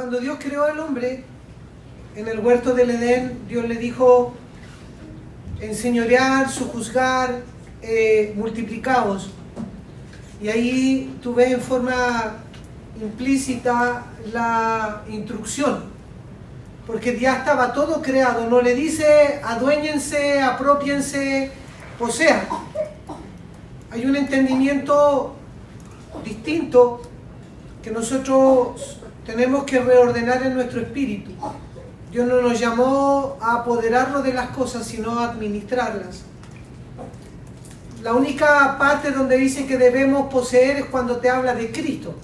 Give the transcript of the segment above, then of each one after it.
cuando Dios creó al hombre, en el huerto del Edén, Dios le dijo: enseñorear, sojuzgar, multiplicaos. Y ahí tú ves en forma implícita la instrucción, porque ya estaba todo creado. No le dice aduéñense, apropiense, posean. Hay un entendimiento distinto que nosotros tenemos que reordenar en nuestro espíritu. Dios no nos llamó a apoderarnos de las cosas, sino a administrarlas. La única parte donde dice que debemos poseer es cuando te habla de Cristo.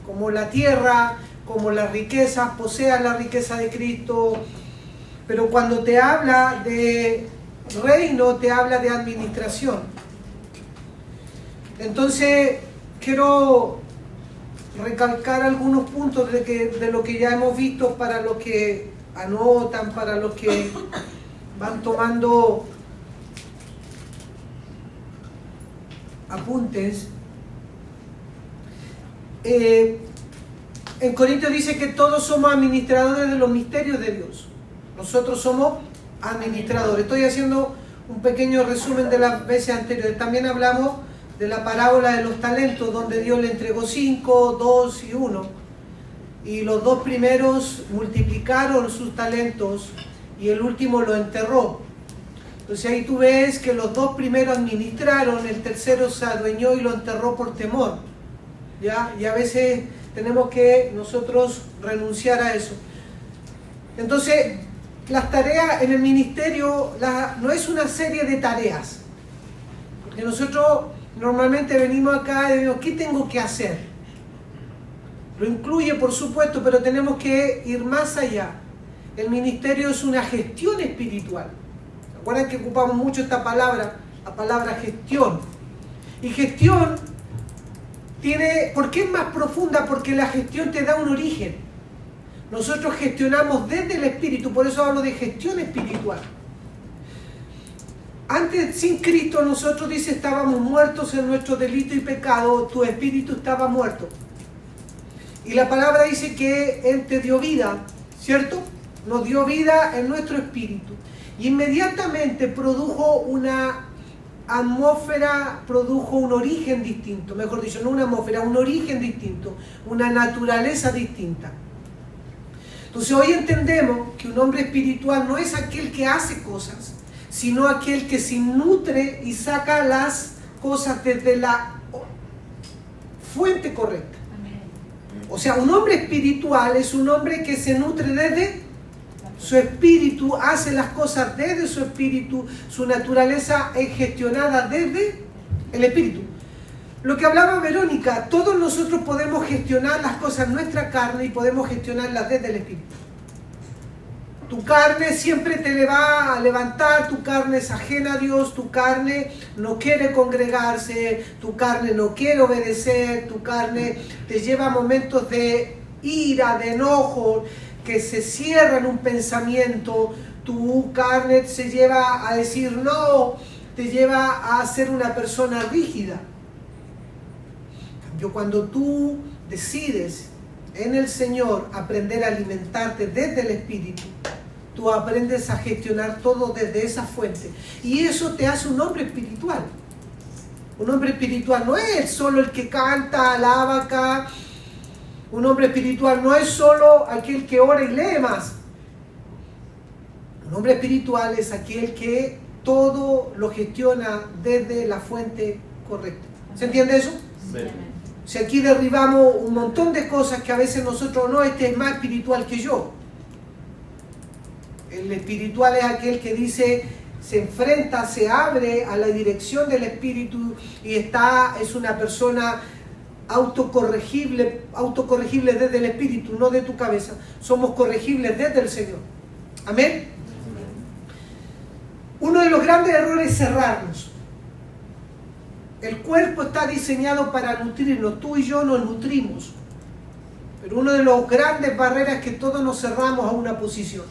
Como la tierra, como las riquezas, posean la riqueza de Cristo. Pero cuando te habla de reino, te habla de administración. Entonces, quiero recalcar algunos puntos de lo que ya hemos visto para los que anotan, para los que van tomando apuntes. En Corintios dice que todos somos administradores de los misterios de Dios. Nosotros somos administradores. Estoy haciendo un pequeño resumen de las veces anteriores. También hablamos de la parábola de los talentos, donde Dios le entregó 5, 2 y 1. Y los 2 primeros multiplicaron sus talentos y el último lo enterró. Entonces ahí tú ves que los 2 primeros administraron, el tercero se adueñó y lo enterró por temor. ¿Ya? Y a veces tenemos que nosotros renunciar a eso. Entonces, las tareas en el ministerio no es una serie de tareas. Porque nosotros normalmente venimos acá y decimos, ¿qué tengo que hacer? Lo incluye, por supuesto, pero tenemos que ir más allá. El ministerio es una gestión espiritual. ¿Se acuerdan que ocupamos mucho esta palabra? La palabra gestión. Y gestión ¿por qué es más profunda? Porque la gestión te da un origen. Nosotros gestionamos desde el espíritu, por eso hablo de gestión espiritual. Antes, sin Cristo, nosotros, dice, estábamos muertos en nuestro delito y pecado, tu espíritu estaba muerto. Y la palabra dice que Él te dio vida, ¿cierto? Nos dio vida en nuestro espíritu. Y inmediatamente produjo una atmósfera, produjo un origen distinto, mejor dicho, no una atmósfera, un origen distinto, una naturaleza distinta. Entonces hoy entendemos que un hombre espiritual no es aquel que hace cosas, sino aquel que se nutre y saca las cosas desde la fuente correcta. O sea, un hombre espiritual es un hombre que se nutre desde su espíritu, hace las cosas desde su espíritu, su naturaleza es gestionada desde el espíritu. Lo que hablaba Verónica, todos nosotros podemos gestionar las cosas en nuestra carne y podemos gestionarlas desde el espíritu. Tu carne siempre te va a levantar, tu carne es ajena a Dios, tu carne no quiere congregarse, tu carne no quiere obedecer, tu carne te lleva a momentos de ira, de enojo, que se cierra en un pensamiento, tu carne se lleva a decir no, te lleva a ser una persona rígida. Cuando tú decides en el Señor aprender a alimentarte desde el Espíritu, tú aprendes a gestionar todo desde esa fuente. Y eso te hace un hombre espiritual. Un hombre espiritual no es solo el que canta, alaba acá. Un hombre espiritual no es solo aquel que ora y lee más. Un hombre espiritual es aquel que todo lo gestiona desde la fuente correcta. ¿Se entiende eso? Sí. Si aquí derribamos un montón de cosas que a veces nosotros no, este es más espiritual que yo. El espiritual es aquel que dice, se enfrenta, se abre a la dirección del espíritu y es una persona autocorregible desde el espíritu, no de tu cabeza. Somos corregibles desde el Señor. Amén. Uno de los grandes errores es cerrarnos. El cuerpo está diseñado para nutrirnos, tú y yo nos nutrimos. Pero una de las grandes barreras es que todos nos cerramos a una posición.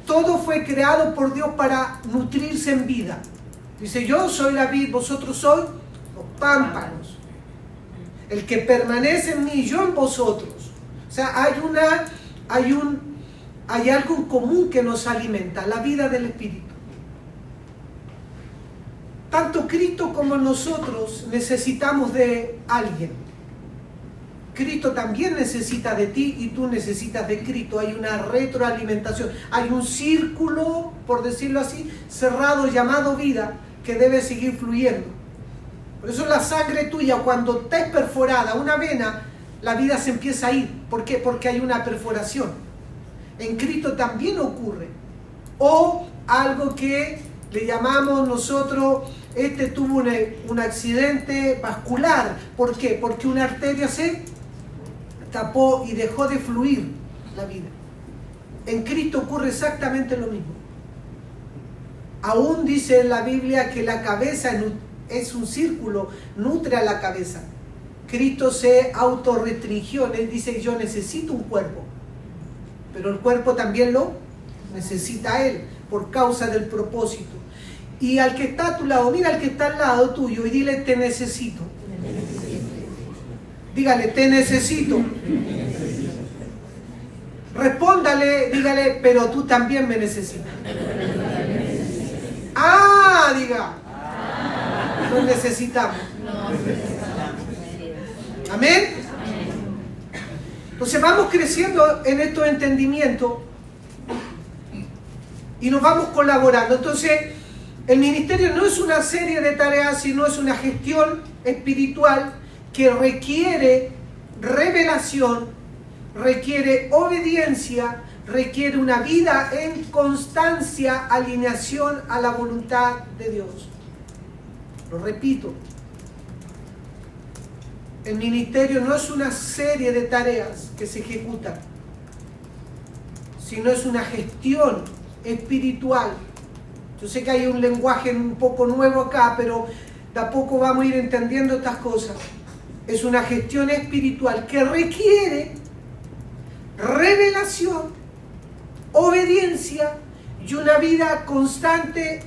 Todo fue creado por Dios para nutrirse en vida. Dice, yo soy la vid, vosotros sois los pámpanos. El que permanece en mí, yo en vosotros. O sea, hay algo en común que nos alimenta, la vida del Espíritu. Tanto Cristo como nosotros necesitamos de alguien. Cristo también necesita de ti y tú necesitas de Cristo. Hay una retroalimentación. Hay un círculo, por decirlo así, cerrado llamado vida que debe seguir fluyendo. Por eso la sangre tuya, cuando está perforada una vena, la vida se empieza a ir. ¿Por qué? Porque hay una perforación. En Cristo también ocurre. O algo que le llamamos nosotros, tuvo un accidente vascular. ¿Por qué? Porque una arteria se tapó y dejó de fluir la vida. En Cristo ocurre exactamente lo mismo. Aún dice en la Biblia que la cabeza es un círculo, nutre a la cabeza. Cristo se autorrestringió, Él dice: yo necesito un cuerpo, pero el cuerpo también lo necesita a Él, por causa del propósito. Y al que está a tu lado, mira al que está al lado tuyo y dile: te necesito. Dígale: te necesito. Respóndale, dígale: pero tú también me necesitas. Diga. Nos necesitamos. Amén. Entonces vamos creciendo en estos entendimientos y nos vamos colaborando. Entonces el ministerio no es una serie de tareas, sino es una gestión espiritual que requiere revelación, requiere obediencia, requiere una vida en constancia, alineación a la voluntad de Dios. Lo repito, el ministerio no es una serie de tareas que se ejecutan, sino es una gestión espiritual. Yo sé que hay un lenguaje un poco nuevo acá, pero de a poco vamos a ir entendiendo estas cosas. Es una gestión espiritual que requiere revelación, obediencia y una vida constante,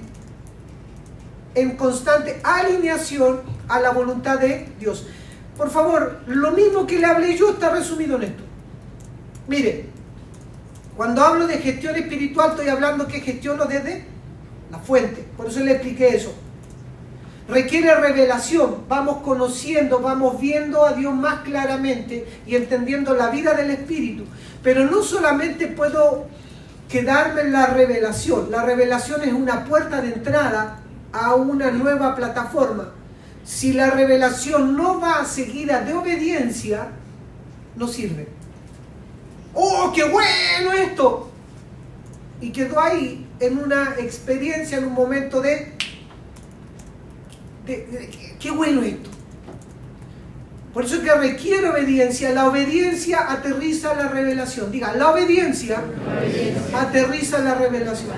en constante alineación a la voluntad de Dios. Por favor, lo mismo que le hablé yo está resumido en esto. Mire, cuando hablo de gestión espiritual estoy hablando que gestiono desde la fuente. Por eso le expliqué eso. Requiere revelación, vamos conociendo, vamos viendo a Dios más claramente y entendiendo la vida del Espíritu. Pero no solamente puedo quedarme en la revelación es una puerta de entrada a una nueva plataforma. Si la revelación no va seguida de obediencia, no sirve. ¡Oh, qué bueno esto! Y quedó ahí en una experiencia, en un momento de qué bueno esto. Por eso es que requiere obediencia. La obediencia aterriza la revelación. Diga: la obediencia aterriza la revelación.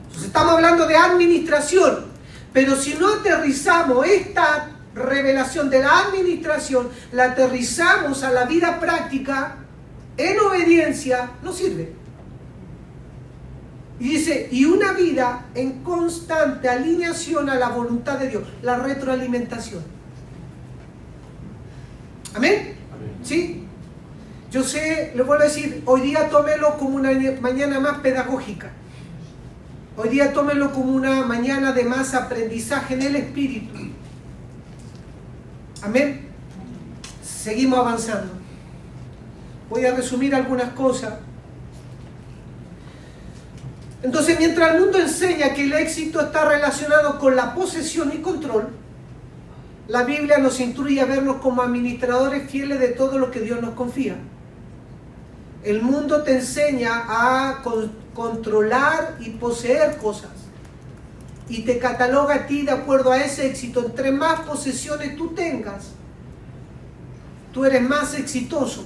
Entonces estamos hablando de administración, pero si no aterrizamos esta revelación de la administración, la aterrizamos a la vida práctica en obediencia, no sirve. Y dice: y una vida en constante alineación a la voluntad de Dios, la retroalimentación. ¿Amén? ¿Sí? Yo sé, le vuelvo a decir, hoy día tómelo como una mañana más pedagógica. Hoy día tómelo como una mañana de más aprendizaje en el Espíritu. Amén. Seguimos avanzando. Voy a resumir algunas cosas. Entonces, mientras el mundo enseña que el éxito está relacionado con la posesión y control, la Biblia nos instruye a vernos como administradores fieles de todo lo que Dios nos confía. El mundo te enseña a controlar y poseer cosas y te cataloga a ti de acuerdo a ese éxito. Entre más posesiones tú tengas, tú eres más exitoso.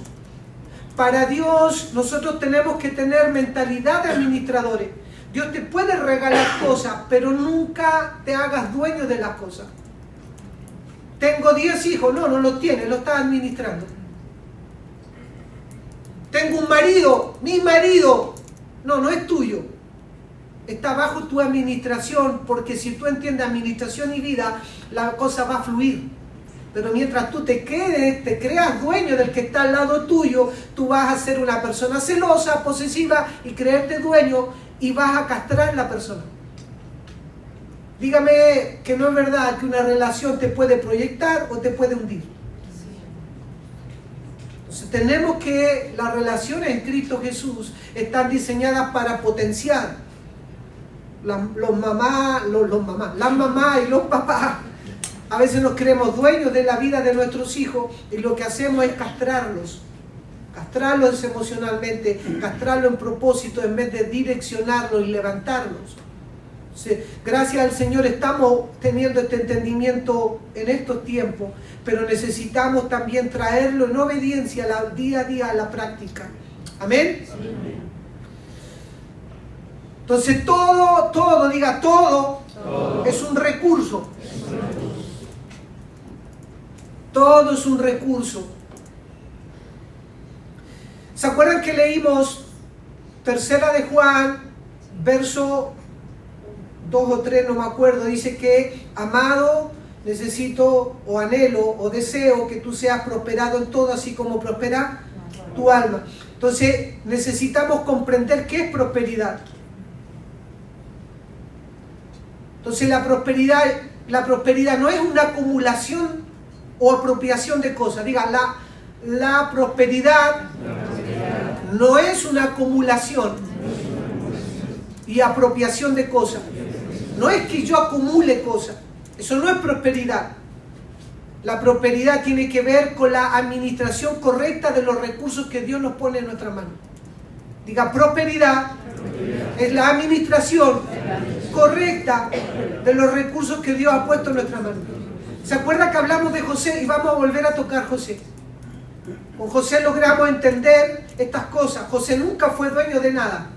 Para Dios, nosotros tenemos que tener mentalidad de administradores. Dios te puede regalar cosas, pero nunca te hagas dueño de las cosas. Tengo 10 hijos, no los tienes, lo estás administrando. Tengo un marido, mi marido, no es tuyo. Está bajo tu administración, porque si tú entiendes administración y vida, la cosa va a fluir. Pero mientras tú te creas dueño del que está al lado tuyo, tú vas a ser una persona celosa, posesiva y creerte dueño y vas a castrar a la persona. Dígame que no es verdad que una relación te puede proyectar o te puede hundir. Entonces tenemos que las relaciones en Cristo Jesús están diseñadas para potenciar las mamás y los papás. A veces nos creemos dueños de la vida de nuestros hijos y lo que hacemos es castrarlos emocionalmente, castrarlos en propósito en vez de direccionarlos y levantarlos. Entonces, gracias al Señor estamos teniendo este entendimiento en estos tiempos, pero necesitamos también traerlo en obediencia día a día a la práctica. Amén. Entonces todo es un recurso. Todo es un recurso. ¿Se acuerdan que leímos 3 de Juan, verso 2 o 3, no me acuerdo? Dice que, amado, necesito o anhelo o deseo que tú seas prosperado en todo, así como prospera tu alma. Entonces necesitamos comprender qué es prosperidad. Entonces la prosperidad no es una acumulación o apropiación de cosas. Diga, la prosperidad no es una acumulación y apropiación de cosas. No es que yo acumule cosas. Eso no es prosperidad. La prosperidad tiene que ver con la administración correcta de los recursos que Dios nos pone en nuestra mano. Diga, prosperidad es la administración correcta de los recursos que Dios ha puesto en nuestra mano. ¿Se acuerda que hablamos de José? Y vamos a volver a tocar José. Con José logramos entender estas cosas. José nunca fue dueño de nada,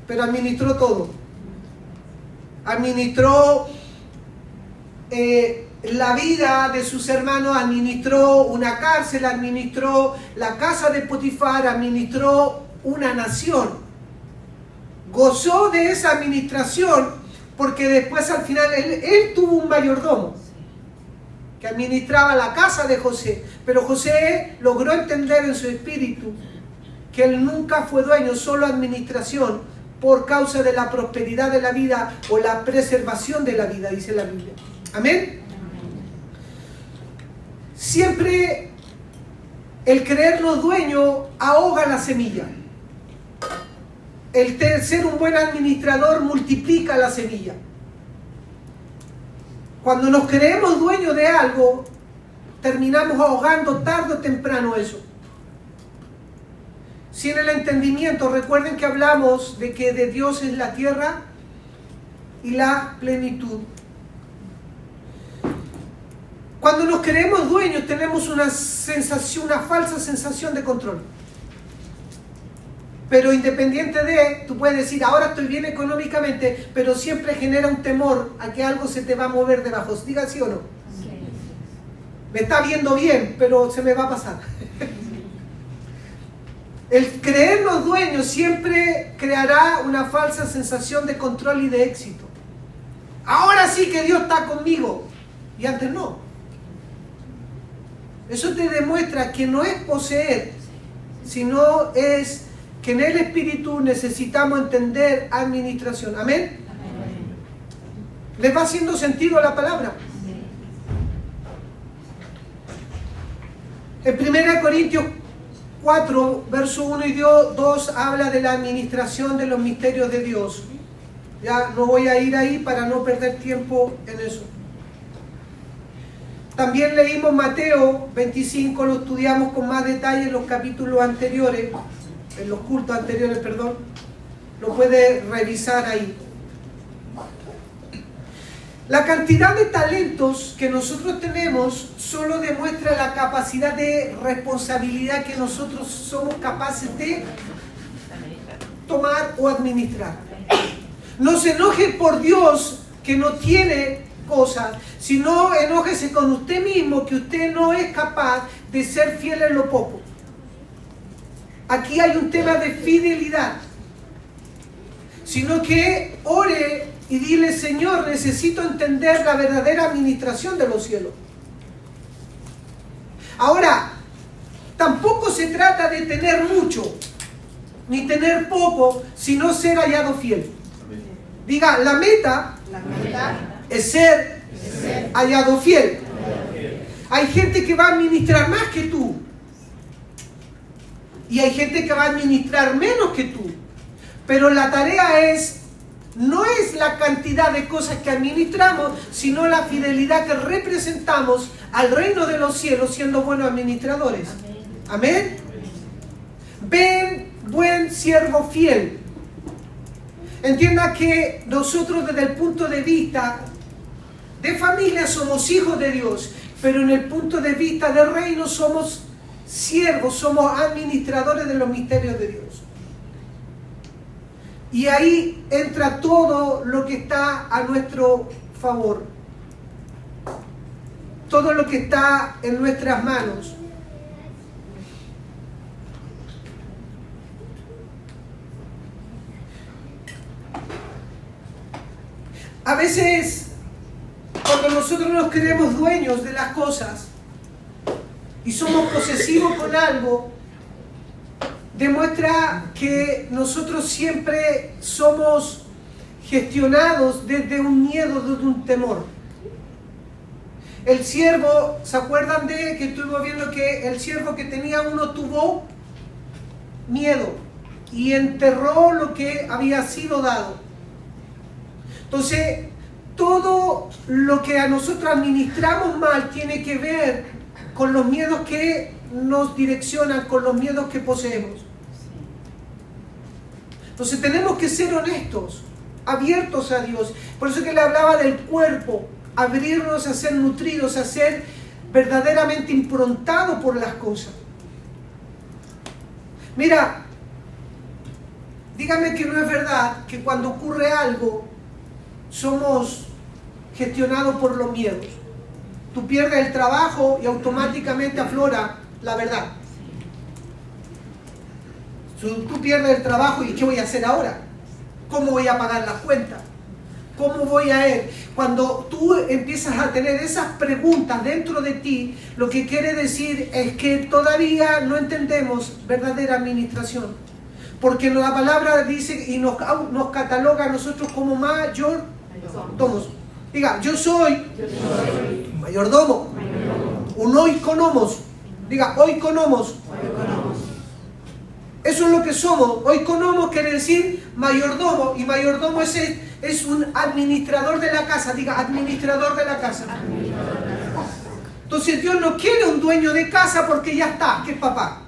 pero administró todo. Administró la vida de sus hermanos, administró una cárcel, administró la casa de Potifar, administró una nación. Gozó de esa administración porque después al final él tuvo un mayordomo que administraba la casa de José, pero José logró entender en su espíritu que él nunca fue dueño, solo administración, por causa de la prosperidad de la vida o la preservación de la vida, dice la Biblia. Amén. Siempre el creernos dueño ahoga la semilla. El ser un buen administrador multiplica la semilla. Cuando nos creemos dueños de algo, terminamos ahogando tarde o temprano eso. Sin el entendimiento, recuerden que hablamos de que de Dios es la tierra y la plenitud. Cuando nos creemos dueños, tenemos una falsa sensación de control. Pero independiente de, tú puedes decir, ahora estoy bien económicamente, pero siempre genera un temor a que algo se te va a mover debajo. Diga sí o no. Sí. Me está viendo bien, pero se me va a pasar. El creernos dueños siempre creará una falsa sensación de control y de éxito. Ahora sí que Dios está conmigo. Y antes no. Eso te demuestra que no es poseer, sino es que en el Espíritu necesitamos entender administración. ¿Amén? Amén. ¿Les va haciendo sentido la palabra? En 1 Corintios 4, verso 1 y 2 habla de la administración de los misterios de Dios. Ya no voy a ir ahí para no perder tiempo en eso. También leímos Mateo 25, lo estudiamos con más detalle en los capítulos anteriores, en los cultos anteriores, perdón. Lo puede revisar ahí. La cantidad de talentos que nosotros tenemos solo demuestra la capacidad de responsabilidad que nosotros somos capaces de tomar o administrar. No se enoje por Dios que no tiene cosas, sino enójese con usted mismo que usted no es capaz de ser fiel en lo poco. Aquí hay un tema de fidelidad, sino que ore y dile: Señor, necesito entender la verdadera administración de los cielos. Ahora, tampoco se trata de tener mucho, ni tener poco, sino ser hallado fiel. Diga, la meta es ser hallado fiel. Hay gente que va a administrar más que tú. Y hay gente que va a administrar menos que tú. Pero la tarea no es la cantidad de cosas que administramos, sino la fidelidad que representamos al reino de los cielos siendo buenos administradores. Amén. Ven, buen siervo fiel. Entienda que nosotros desde el punto de vista de familia somos hijos de Dios, pero en el punto de vista del reino somos siervos, somos administradores de los misterios de Dios. Y ahí entra todo lo que está a nuestro favor, todo lo que está en nuestras manos. A veces, cuando nosotros nos creemos dueños de las cosas y somos posesivos con algo, demuestra que nosotros siempre somos gestionados desde un miedo, desde un temor. El siervo, ¿se acuerdan de que estuvimos viendo que el siervo que tenía uno tuvo miedo y enterró lo que había sido dado? Entonces, todo lo que a nosotros administramos mal tiene que ver con los miedos que nos direccionan, con los miedos que poseemos. Entonces tenemos que ser honestos, abiertos a Dios. Por eso que le hablaba del cuerpo, abrirnos a ser nutridos, a ser verdaderamente improntados por las cosas. Mira, dígame que no es verdad que cuando ocurre algo somos gestionados por los miedos. Tú pierdes el trabajo y automáticamente aflora la verdad. Tú pierdes el trabajo y ¿qué voy a hacer ahora? ¿Cómo voy a pagar las cuentas? ¿Cómo voy a ir? Cuando tú empiezas a tener esas preguntas dentro de ti, lo que quiere decir es que todavía no entendemos verdadera administración. Porque la palabra dice y nos cataloga a nosotros como mayordomos. Diga, yo soy mayordomo. Un oikonomos. Diga, oikonomos. Eso es lo que somos. Oikonomos quiere decir mayordomo. Y mayordomo es un administrador de la casa. Diga, administrador de la casa. Entonces Dios no quiere un dueño de casa porque ya está, que es papá.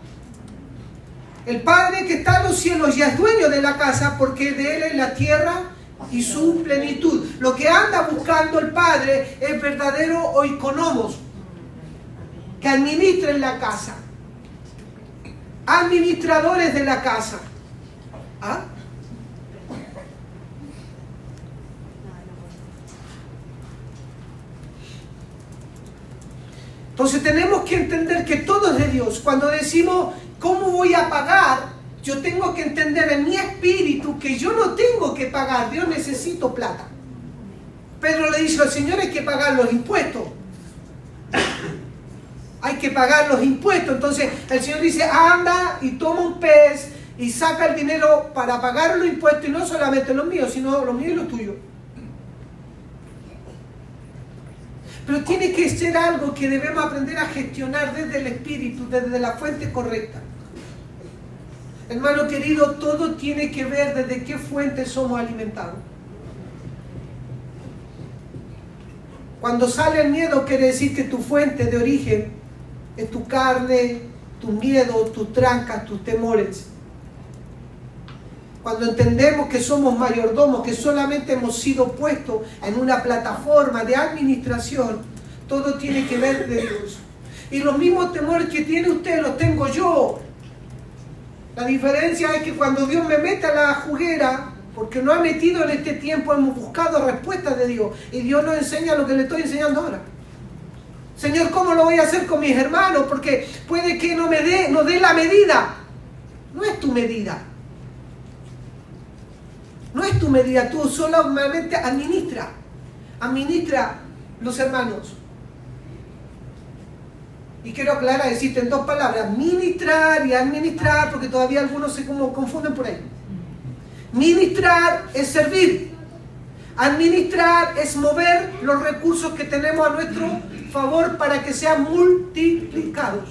El Padre que está en los cielos ya es dueño de la casa porque de Él es la tierra y su plenitud. Lo que anda buscando el Padre es verdadero oikonomos que administren la casa. Administradores de la casa. ¿Ah? Entonces tenemos que entender que todo es de Dios. Cuando decimos, ¿cómo voy a pagar? Yo tengo que entender en mi espíritu que yo no tengo que pagar. Yo necesito plata. Pedro le dice al Señor, hay que pagar los impuestos. Hay que pagar los impuestos. Entonces el Señor dice, anda y toma un pez y saca el dinero para pagar los impuestos. Y no solamente los míos, sino los míos y los tuyos. Pero tiene que ser algo que debemos aprender a gestionar desde el espíritu, desde la fuente correcta. Hermano querido, todo tiene que ver desde qué fuente somos alimentados. Cuando sale el miedo, quiere decir que tu fuente de origen es tu carne, tu miedo, tus trancas, tus temores. Cuando entendemos que somos mayordomos, que solamente hemos sido puestos en una plataforma de administración, todo tiene que ver de Dios. Y los mismos temores que tiene usted los tengo yo. La diferencia es que cuando Dios me mete a la juguera, porque no ha metido en este tiempo, hemos buscado respuestas de Dios. Y Dios nos enseña lo que le estoy enseñando ahora. Señor, ¿cómo lo voy a hacer con mis hermanos? Porque puede que no dé la medida. No es tu medida. No es tu medida, tú solamente administra los hermanos. Y quiero aclarar, decirte en dos palabras, ministrar y administrar, porque todavía algunos se como confunden por ahí. Ministrar es servir. Administrar es mover los recursos que tenemos a nuestro favor para que sean multiplicados.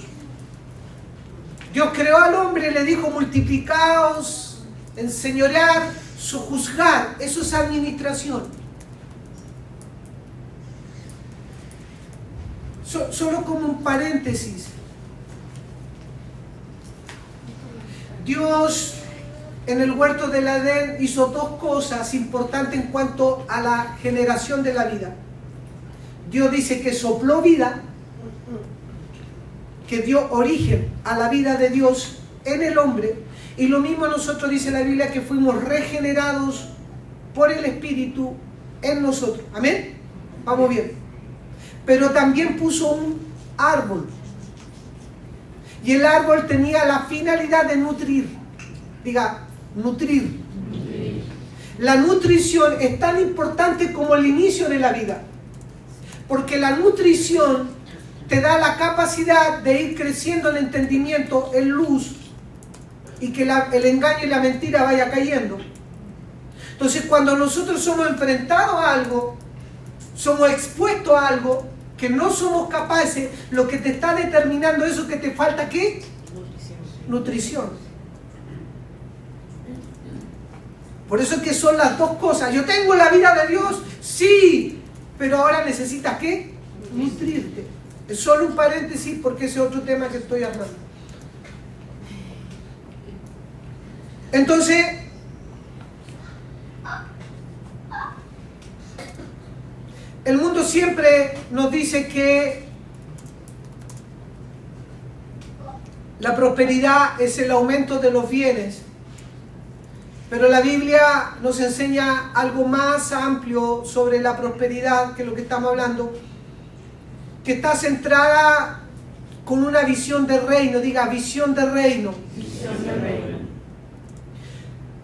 Dios creó al hombre y le dijo multiplicaos, enseñorear, sojuzgar. Eso es administración. Solo como un paréntesis. Dios en el huerto del Edén hizo dos cosas importantes en cuanto a la generación de la vida. Dios dice que sopló vida, que dio origen a la vida de Dios en el hombre, y lo mismo nosotros dice la Biblia que fuimos regenerados por el Espíritu en nosotros. ¿Amén? Vamos bien. Pero también puso un árbol, y el árbol tenía la finalidad de nutrir. Diga, nutrir. La nutrición es tan importante como el inicio de la vida, porque la nutrición te da la capacidad de ir creciendo en entendimiento, en luz, y que el engaño y la mentira vaya cayendo. Entonces, cuando nosotros somos enfrentados a algo, somos expuestos a algo que no somos capaces, lo que te está determinando eso que te falta, ¿qué? Nutrición. Por eso es que son las dos cosas. Yo tengo la vida de Dios, sí, pero ahora necesitas, ¿qué? Nutrirte. Es solo un paréntesis porque ese es otro tema que estoy hablando. Entonces, el mundo siempre nos dice que la prosperidad es el aumento de los bienes, pero la Biblia nos enseña algo más amplio sobre la prosperidad que lo que estamos hablando, que está centrada con una visión de reino. Diga, visión de reino. Visión de reino.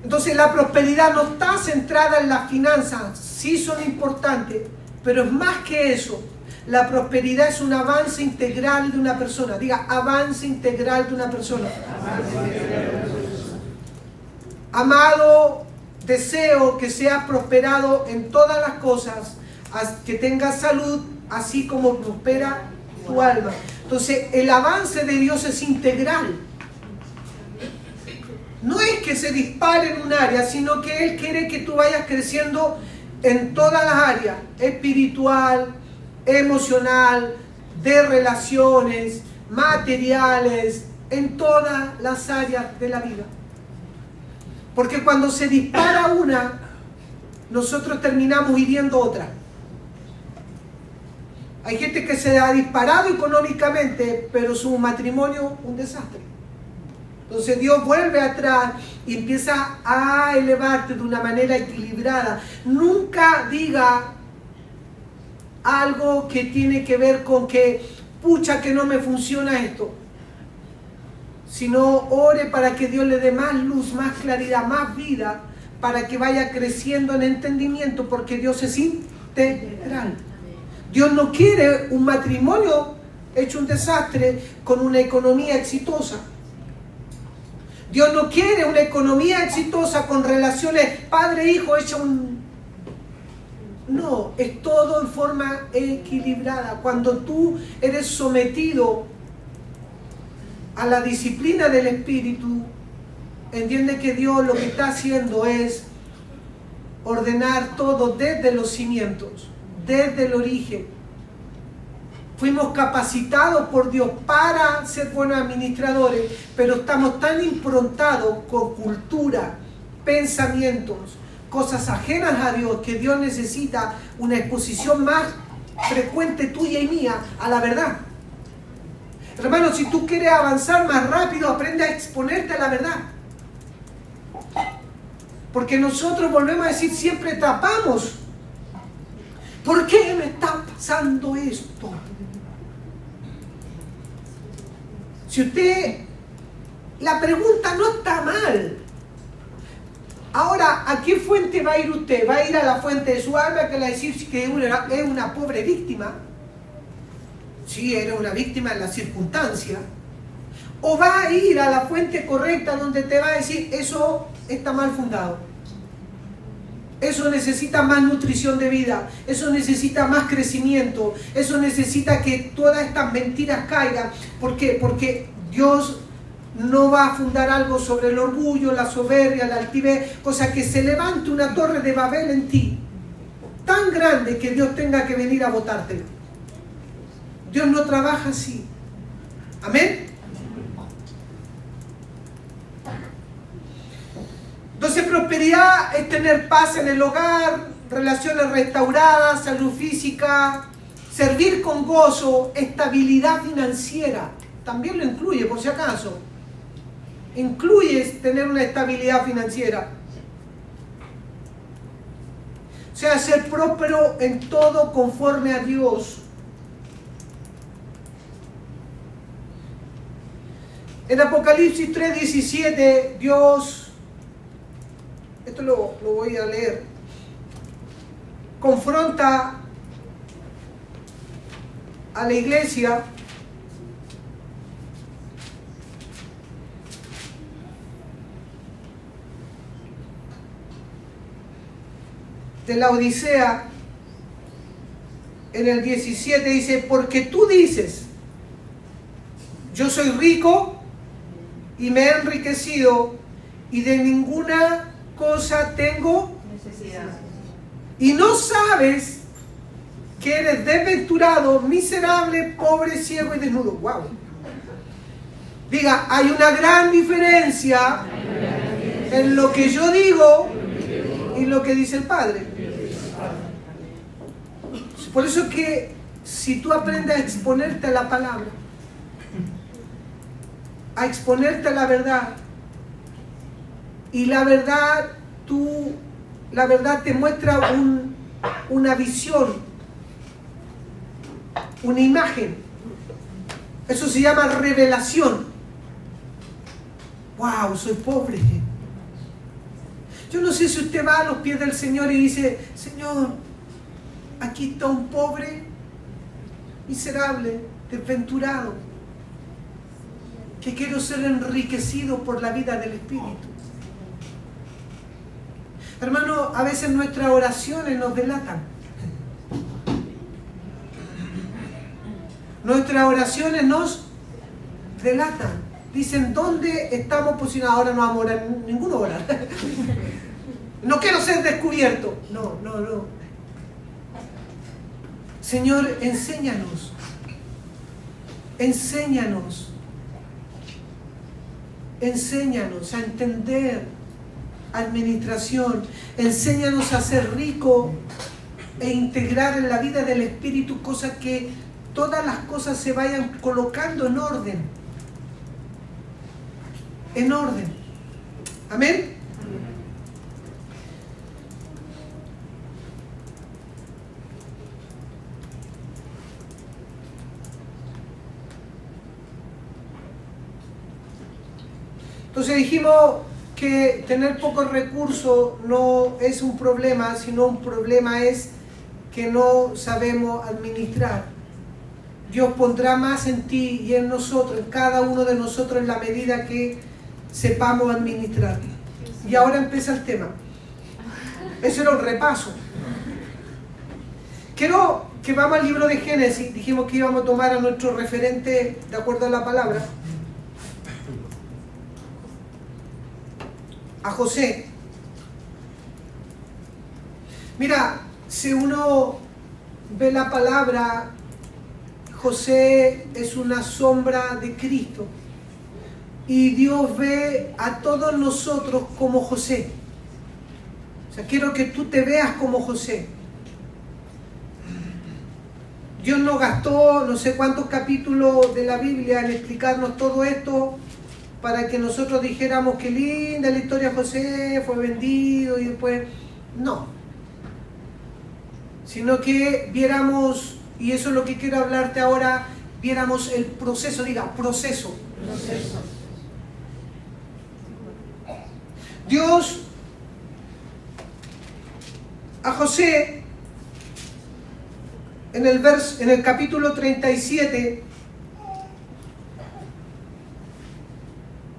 Entonces la prosperidad no está centrada en las finanzas, sí son importantes, pero es más que eso. La prosperidad es un avance integral de una persona. Diga, avance integral de una persona. Amado, deseo que seas prosperado en todas las cosas, que tengas salud, así como prospera tu alma. Entonces, el avance de Dios es integral. No es que se dispare en un área, sino que Él quiere que tú vayas creciendo en todas las áreas, espiritual, emocional, de relaciones, materiales, en todas las áreas de la vida. Porque cuando se dispara una, nosotros terminamos hiriendo otra. Hay gente que se ha disparado económicamente, pero su matrimonio un desastre. Entonces Dios vuelve atrás y empieza a elevarte de una manera equilibrada. Nunca diga algo que tiene que ver con que, pucha, que no me funciona esto. Sino ore para que Dios le dé más luz, más claridad, más vida, para que vaya creciendo en entendimiento, porque Dios es integral. Dios no quiere un matrimonio hecho un desastre con una economía exitosa. Dios no quiere una economía exitosa con relaciones padre-hijo hecha un... No, es todo en forma equilibrada. Cuando tú eres sometido a la disciplina del Espíritu, entiende que Dios lo que está haciendo es ordenar todo desde los cimientos, desde el origen. Fuimos capacitados por Dios para ser buenos administradores, pero estamos tan improntados con cultura, pensamientos, cosas ajenas a Dios, que Dios necesita una exposición más frecuente tuya y mía a la verdad. Hermano, si tú quieres avanzar más rápido, aprende a exponerte a la verdad. Porque nosotros, volvemos a decir, siempre tapamos. ¿Por qué me está pasando esto? Si usted, la pregunta no está mal. Ahora, ¿a qué fuente va a ir usted? ¿Va a ir a la fuente de su alma, que le va a decir que es una pobre víctima? Sí, eres una víctima de la circunstancia. O va a ir a la fuente correcta donde te va a decir, eso está mal fundado. Eso necesita más nutrición de vida. Eso necesita más crecimiento. Eso necesita que todas estas mentiras caigan. ¿Por qué? Porque Dios no va a fundar algo sobre el orgullo, la soberbia, la altivez, cosa que se levante una torre de Babel en ti, tan grande que Dios tenga que venir a botártela. Dios no trabaja así. Amén. Entonces prosperidad es tener paz en el hogar, relaciones restauradas, salud física, servir con gozo, estabilidad financiera. También lo incluye, por si acaso. Incluye tener una estabilidad financiera. O sea, ser próspero en todo conforme a Dios. En Apocalipsis 3:17, Dios, esto lo voy a leer, confronta a la iglesia de la Odisea. En el 17 dice, porque tú dices, yo soy rico y me he enriquecido y de ninguna cosa tengo necesidad. Y no sabes que eres desventurado, miserable, pobre, ciego y desnudo. Wow. Diga, hay una gran diferencia en lo que yo digo y lo que dice el Padre. Por eso es que si tú aprendes a exponerte a la palabra, a exponerte a la verdad, y la verdad te muestra una visión, una imagen. Eso se llama revelación. Wow, soy pobre. Yo no sé si usted va a los pies del Señor y dice, Señor, aquí está un pobre, miserable, desventurado, que quiero ser enriquecido por la vida del Espíritu. Hermano, a veces nuestras oraciones nos delatan. Nuestras oraciones nos delatan. Dicen, ¿dónde estamos posicionados? Ahora no vamos a orar, ninguno ora. No quiero ser descubierto. No. Señor, enséñanos. Enséñanos a entender administración. Enséñanos a ser rico e integrar en la vida del Espíritu cosas que todas las cosas se vayan colocando en orden. En orden. Amén. Entonces dijimos que tener pocos recursos no es un problema, sino un problema es que no sabemos administrar. Dios pondrá más en ti y en nosotros, en cada uno de nosotros, en la medida que sepamos administrar. Y ahora empieza el tema. Ese era un repaso. Quiero que vamos al libro de Génesis. Dijimos que íbamos a tomar a nuestro referente de acuerdo a la palabra. A José. Mira, si uno ve la palabra, José es una sombra de Cristo. Y Dios ve a todos nosotros como José. O sea, quiero que tú te veas como José. Dios no gastó no sé cuántos capítulos de la Biblia en explicarnos todo esto para que nosotros dijéramos que linda la historia de José, fue vendido y después... No. Sino que viéramos, y eso es lo que quiero hablarte ahora, viéramos el proceso, diga, proceso. Dios a José en el capítulo 37,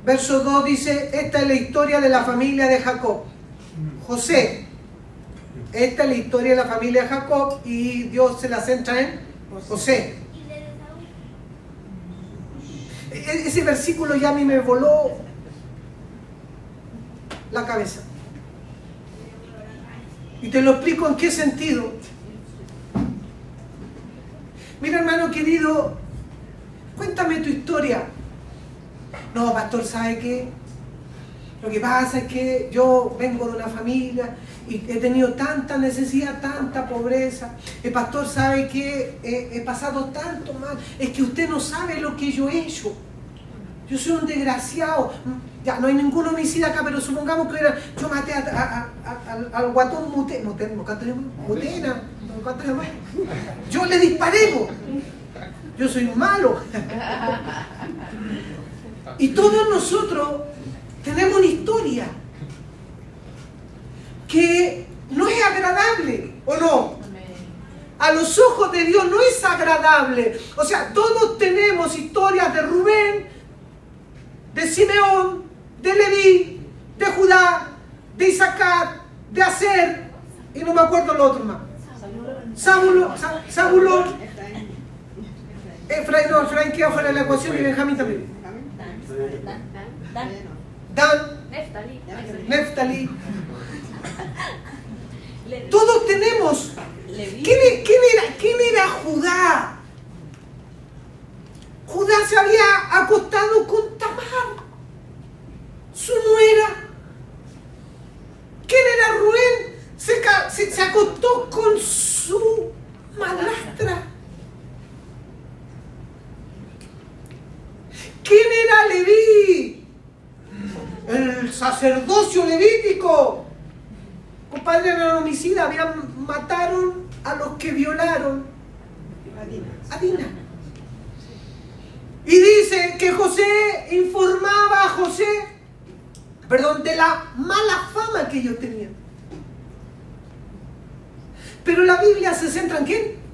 verso 2 dice, esta es la historia de la familia de Jacob. José, esta es la historia de la familia de Jacob y Dios se la centra en José. Ese versículo ya a mí me voló la cabeza. Y te lo explico en qué sentido. Mira, hermano querido, cuéntame tu historia. No, pastor, ¿sabe qué? Lo que pasa es que yo vengo de una familia y he tenido tanta necesidad, tanta pobreza. El pastor sabe que he pasado tanto mal. Es que usted no sabe lo que yo he hecho. Yo soy un desgraciado. Ya no hay ningún homicida acá, pero supongamos que yo maté al guatón Mutena. Yo le disparé. Yo soy malo. Y todos nosotros tenemos una historia que no es agradable, ¿o no? A los ojos de Dios no es agradable. O sea, todos tenemos historias de Rubén, de Simeón, de Leví, de Judá, de Isaacar, de Aser, y no me acuerdo lo otro más. Zabulón, Efraín queda fuera de la ecuación y Benjamín también. Dan, Neftalí. Todos tenemos. ¿Quién era Judá? Judá se había acostado con Tamar, su nuera. ¿Quién era Rubén? Se acostó con su madrastra. ¿Quién era Leví? El sacerdocio levítico. Compadre, eran homicida, mataron a los que violaron a Dina. Y dice que José informaba a de la mala fama que ellos tenían. Pero la Biblia se centra en ¿quién?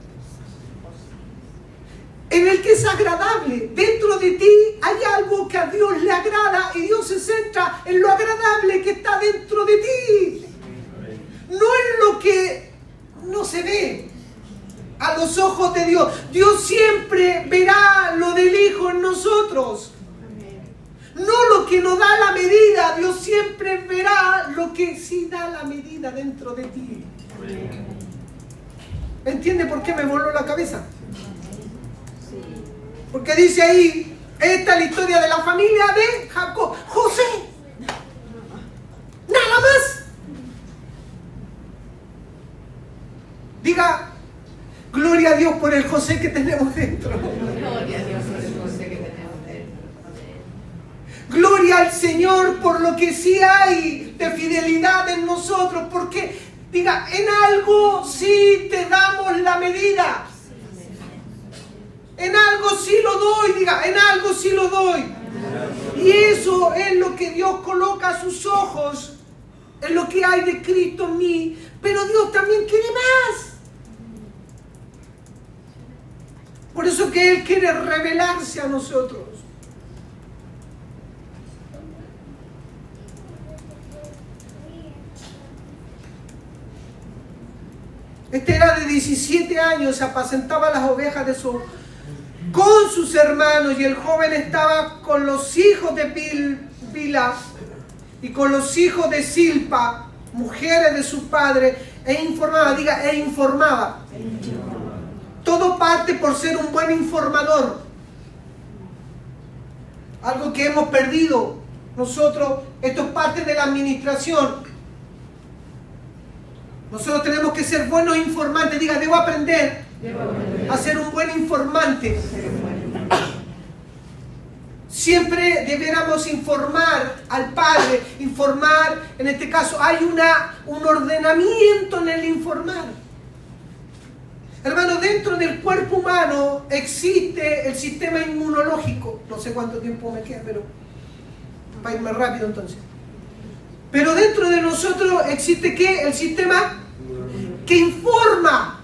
En el que es agradable. Dentro de ti hay algo que a Dios le agrada y Dios se centra en lo agradable que está dentro de ti. No en lo que no se ve a los ojos de Dios. Dios siempre verá lo del Hijo en nosotros. No lo que nos da la medida. Dios siempre verá lo que sí da la medida dentro de ti. ¿Me entiende por qué me voló la cabeza? Porque dice ahí, esta es la historia de la familia de Jacob. José. Nada más. Diga, gloria a Dios por el José que tenemos dentro. Gloria a Dios por el José que tenemos dentro. Gloria al Señor por lo que sí hay de fidelidad en nosotros. Porque, diga, en algo sí te damos la medida. En algo sí lo doy, diga, en algo sí lo doy. Y eso es lo que Dios coloca a sus ojos, en lo que hay de Cristo en mí. Pero Dios también quiere más. Por eso que Él quiere revelarse a nosotros. Este era de 17 años, se apacentaba las ovejas con sus hermanos, y el joven estaba con los hijos de Bilha y con los hijos de Silpa, mujeres de su padre, e informaba. Todo parte por ser un buen informador. Algo que hemos perdido nosotros. Esto es parte de la administración. Nosotros tenemos que ser buenos informantes. Diga, debo aprender a ser un buen informante. Siempre debiéramos informar al Padre. Informar, en este caso, hay un ordenamiento en el informar. Hermano, dentro del cuerpo humano existe el sistema inmunológico. No sé cuánto tiempo me queda, pero para ir más rápido entonces. Pero dentro de nosotros existe ¿qué? El sistema que informa.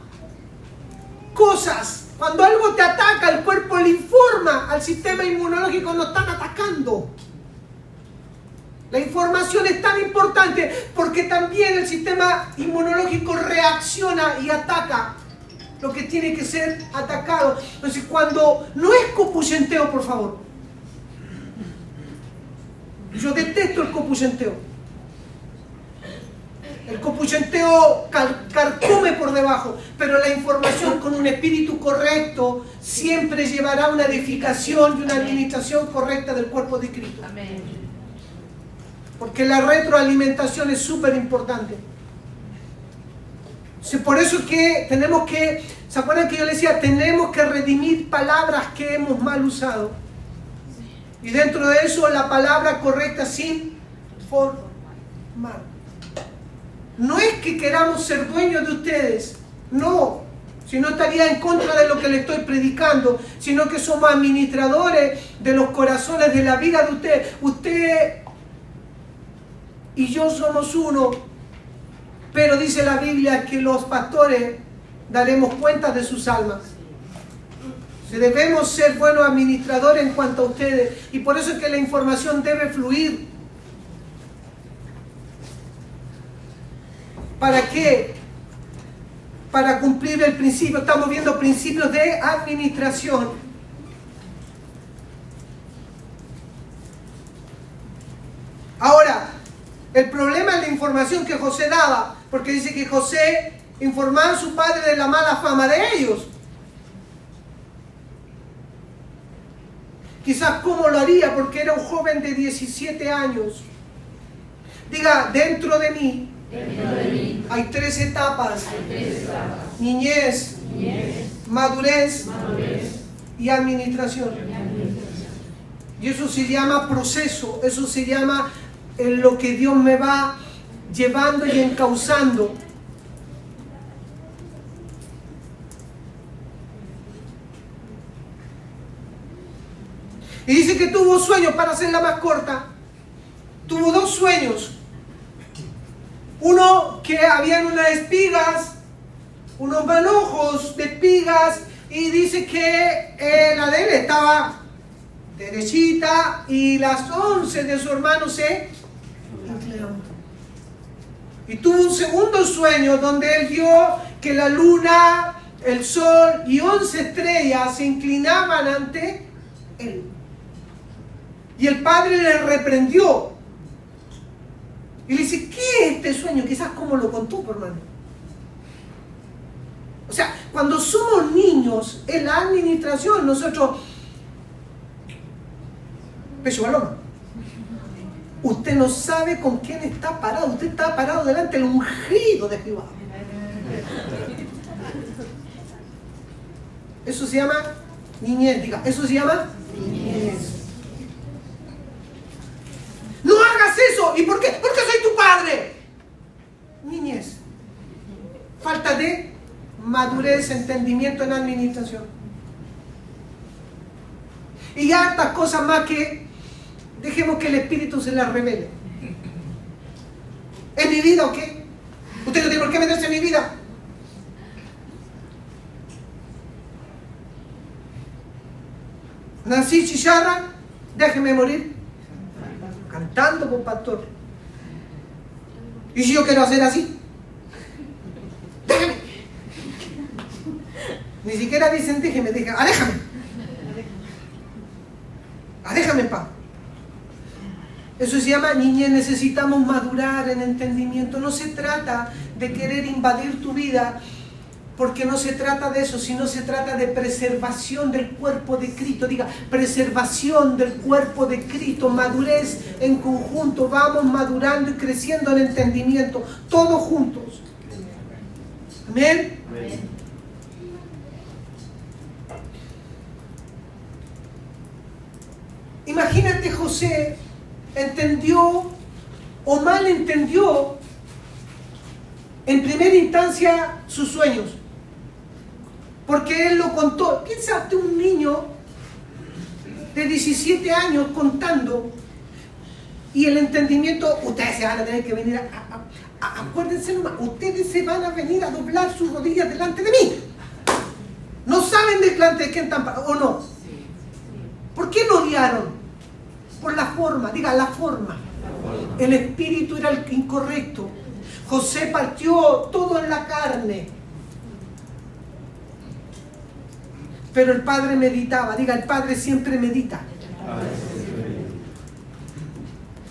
cosas. Cuando algo te ataca, el cuerpo le informa al sistema inmunológico, nos están atacando. La información es tan importante porque también el sistema inmunológico reacciona y ataca lo que tiene que ser atacado. Entonces, cuando no es copuchenteo, por favor. Yo detesto el copuchenteo. El copuchenteo carcome por debajo, pero la información con un espíritu correcto siempre llevará a una edificación y una administración correcta del cuerpo de Cristo. Amén. Porque la retroalimentación es súper importante. Por eso es que tenemos que, ¿se acuerdan que yo les decía? Tenemos que redimir palabras que hemos mal usado. Y dentro de eso la palabra correcta sin formar. No es que queramos ser dueños de ustedes, no, si no estaría en contra de lo que le estoy predicando, sino que somos administradores de los corazones, de la vida de ustedes. Usted y yo somos uno, pero dice la Biblia que los pastores daremos cuenta de sus almas. Debemos ser buenos administradores en cuanto a ustedes, y por eso es que la información debe fluir. ¿Para qué? Para cumplir el principio. Estamos viendo principios de administración. Ahora, el problema es la información que José daba, porque dice que José informaba a su padre de la mala fama de ellos. Quizás cómo lo haría, porque era un joven de 17 años. Diga, dentro de mí hay tres etapas: niñez, madurez y administración. Y eso se llama proceso, eso se llama en lo que Dios me va llevando y encauzando. Y dice que tuvo sueños, para hacerla más corta. Tuvo dos sueños. Uno, que habían unas espigas, unos manojos de espigas, y dice que la de él estaba derechita y las 11 de su hermano se inclinaban. Y tuvo un segundo sueño donde él vio que la luna, el sol y 11 estrellas se inclinaban ante él. Y el padre le reprendió. Y le dice, ¿qué es este sueño? Quizás como lo contó, hermano. O sea, cuando somos niños, en la administración, nosotros... Pecho balón. Usted no sabe con quién está parado. Usted está parado delante del ungido de Jehová. Eso se llama niñez. Diga, eso se llama niñez. No hagas eso. ¿Y por qué? Porque soy tu padre. Niñez. Falta de madurez, entendimiento en administración. Y hartas cosas más que dejemos que el Espíritu se las revele. ¿Es mi vida o qué? Usted no tiene por qué meterse en mi vida. Nací chicharra, déjeme morir cantando con pastor. Y si yo quiero hacer así, déjame. Ni siquiera dicen déjeme, aléjame. Déjame en paz. Eso se llama niñez. Necesitamos madurar en entendimiento. No se trata de querer invadir tu vida, porque no se trata de eso, sino se trata de preservación del cuerpo de Cristo. Diga, preservación del cuerpo de Cristo, madurez en conjunto. Vamos madurando y creciendo en entendimiento, todos juntos. Amén. Amén. Imagínate, José entendió o mal entendió en primera instancia sus sueños, porque él lo contó. Piensa un niño de 17 años contando, y el entendimiento, ustedes se van a tener que venir acuérdense nomás, ustedes se van a venir a doblar sus rodillas delante de mí. delante de quién están parados, ¿o no? ¿Por qué lo odiaron? Por la forma, diga la forma. El espíritu era el incorrecto. José partió todo en la carne. Pero el padre meditaba, diga, el padre siempre medita.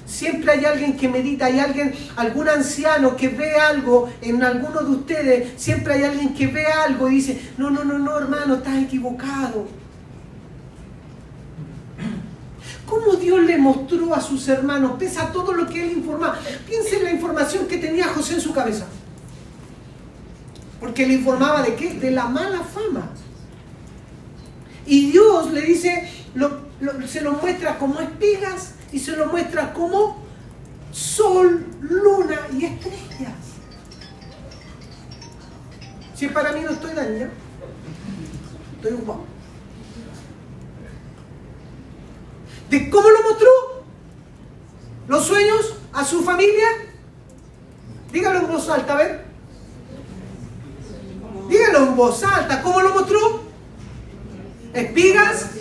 Siempre hay alguien que medita, hay alguien, algún anciano que ve algo en alguno de ustedes, siempre hay alguien que ve algo y dice, no, hermano, estás equivocado. ¿Cómo Dios le mostró a sus hermanos, pese a todo lo que él informaba? Piensen en la información que tenía José en su cabeza. Porque le informaba ¿de qué? De la mala fama. Y Dios le dice, se lo muestra como espigas y se lo muestra como sol, luna y estrellas. Si para mí no estoy dañado, estoy ocupado. ¿De cómo lo mostró? ¿Los sueños a su familia? Dígalo en voz alta, a ver. Dígalo en voz alta. ¿Cómo lo mostró? Espigas,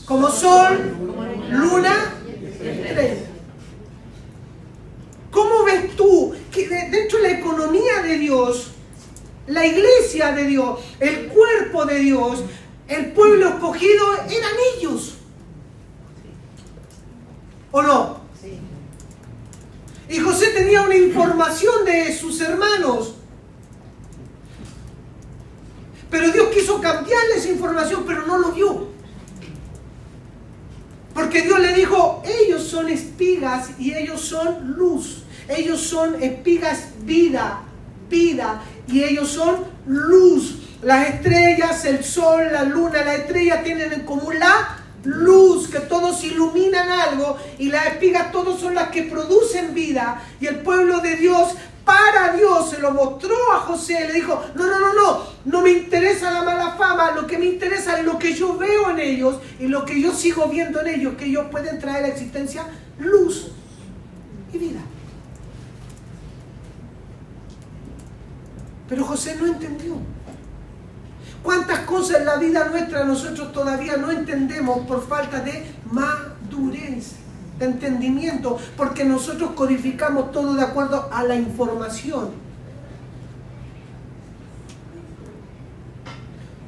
como sol, luna, estrella. ¿Cómo ves tú que dentro de la economía de Dios, la iglesia de Dios, el cuerpo de Dios, el pueblo escogido eran ellos? ¿O no? Sí. Y José tenía una información de sus hermanos. Pero Dios quiso cambiarle esa información, pero no lo vio. Porque Dios le dijo, ellos son espigas y ellos son luz. Ellos son espigas, vida, y ellos son luz. Las estrellas, el sol, la luna, las estrellas tienen en común la luz, que todos iluminan algo, y las espigas todos son las que producen vida. Y el pueblo de Dios, para Dios, se lo mostró a José, le dijo, no me interesa la mala fama, lo que me interesa es lo que yo veo en ellos y lo que yo sigo viendo en ellos, que ellos pueden traer a la existencia luz y vida. Pero José no entendió. ¿Cuántas cosas en la vida nuestra nosotros todavía no entendemos por falta de madurez, de entendimiento? Porque nosotros codificamos todo de acuerdo a la información.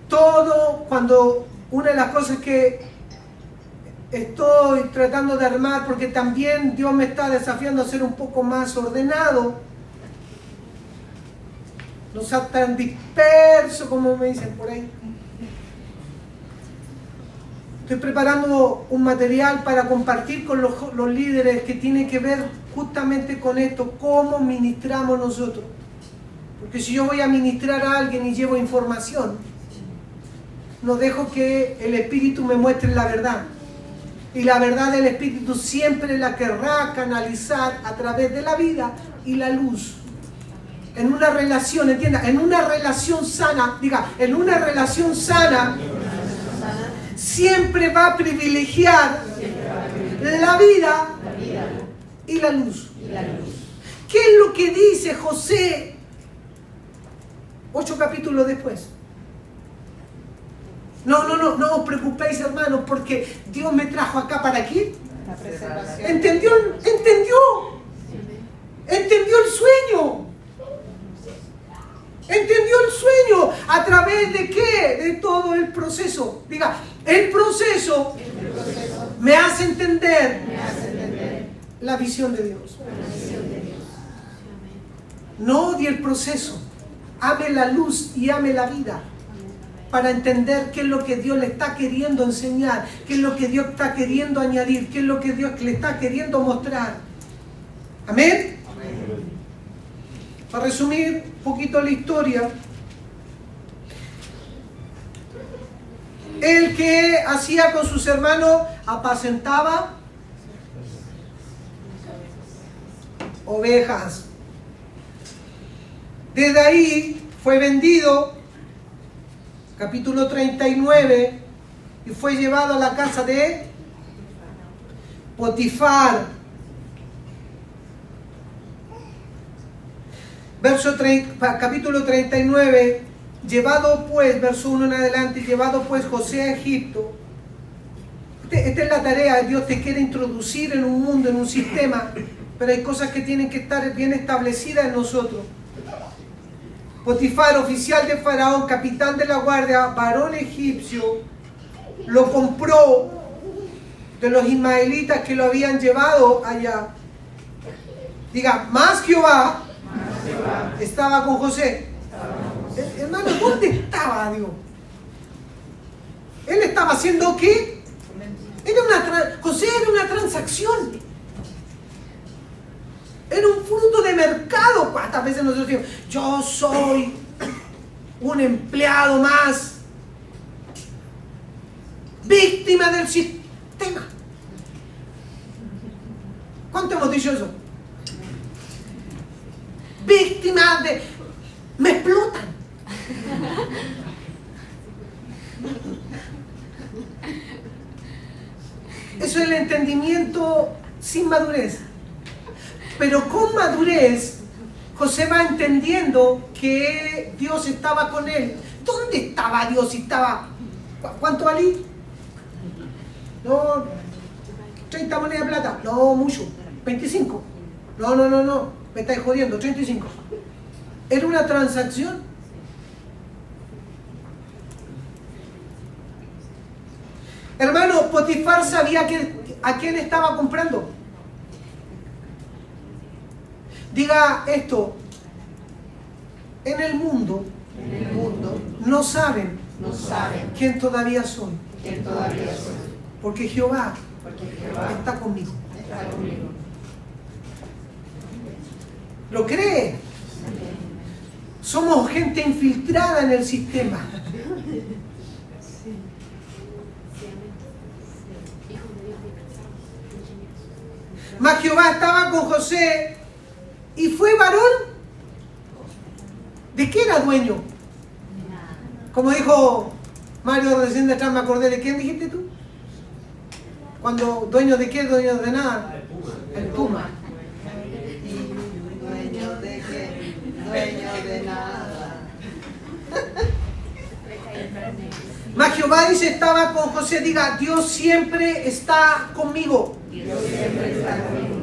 Todo, cuando una de las cosas que estoy tratando de armar, porque también Dios me está desafiando a ser un poco más ordenado, no sea tan disperso como me dicen por ahí. Estoy preparando un material para compartir con los líderes que tiene que ver justamente con esto, cómo ministramos nosotros. Porque si yo voy a ministrar a alguien y llevo información, no dejo que el Espíritu me muestre la verdad. Y la verdad del Espíritu siempre la querrá canalizar a través de la vida y la luz. En una relación, entienda, en una relación sana, diga, en una relación sana, siempre va a privilegiar la vida y la luz. ¿Qué es lo que dice José 8 capítulos después? No os preocupéis, hermanos, porque Dios me trajo acá para aquí. ¿Entendió el sueño? ¿Entendió el sueño? ¿A través de qué? De todo el proceso. Diga, el proceso me hace entender la visión de Dios. No odie el proceso. Ame la luz y ame la vida. Para entender qué es lo que Dios le está queriendo enseñar, qué es lo que Dios está queriendo añadir, qué es lo que Dios le está queriendo mostrar. Amén. Para resumir un poquito la historia, el que hacía con sus hermanos, apacentaba ovejas. Desde ahí fue vendido, capítulo 39, y fue llevado a la casa de Potifar. Capítulo 39, Llevado pues, verso 1 en adelante, llevado pues José a Egipto. Esta es la tarea. Dios te quiere introducir en un mundo, en un sistema, pero hay cosas que tienen que estar bien establecidas en nosotros. Potifar, oficial de Faraón, capitán de la guardia, varón egipcio, lo compró de los ismaelitas que lo habían llevado allá. Diga, más Jehová estaba con José. Hermano, ¿dónde estaba Dios? Él estaba haciendo ¿qué? José era una transacción. Era un fruto de mercado. ¿Cuántas veces nosotros decimos, yo soy un empleado más, víctima del sistema? ¿Cuánto hemos dicho eso? Víctima de... me explotan. Eso es el entendimiento sin madurez. Pero con madurez, José va entendiendo que Dios estaba con él. ¿Dónde estaba Dios? Estaba... ¿Cuánto valí? No, 30 monedas de plata. No, mucho. 25. No. Me estáis jodiendo. 35. Era una transacción. Hermano, Potifar sabía a quién estaba comprando. Diga esto, en el mundo no saben quién todavía soy, porque Jehová está conmigo. ¿Lo cree? Somos gente infiltrada en el sistema. Mas Jehová estaba con José y fue varón. ¿De qué era dueño? Como dijo Mario recién de atrás, me acordé de quién dijiste tú. Cuando dueño de qué, dueño de nada. El Puma. Dueño de qué, dueño de nada. Mas Jehová dice estaba con José. Diga, Dios siempre está conmigo. Dios siempre está conmigo.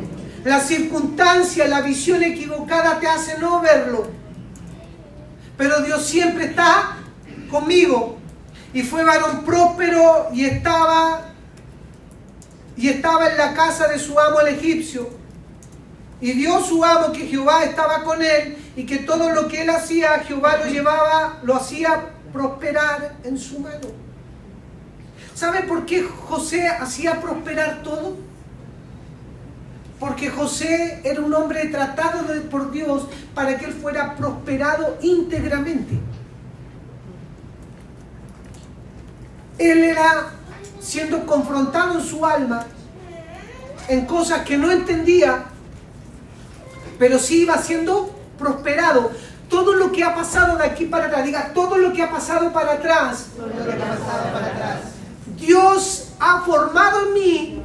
La circunstancia, la visión equivocada te hace no verlo. Pero Dios siempre está conmigo. Y fue varón próspero y estaba en la casa de su amo el egipcio. Y vio su amo que Jehová estaba con él y que todo lo que él hacía, Jehová lo hacía prosperar en su mano. ¿Sabe por qué José hacía prosperar todo? Porque José era un hombre tratado por Dios para que él fuera prosperado íntegramente. Él era siendo confrontado en su alma en cosas que no entendía, pero sí iba siendo prosperado. Todo lo que ha pasado de aquí para atrás, diga, todo lo que ha pasado para atrás, Dios ha formado en mí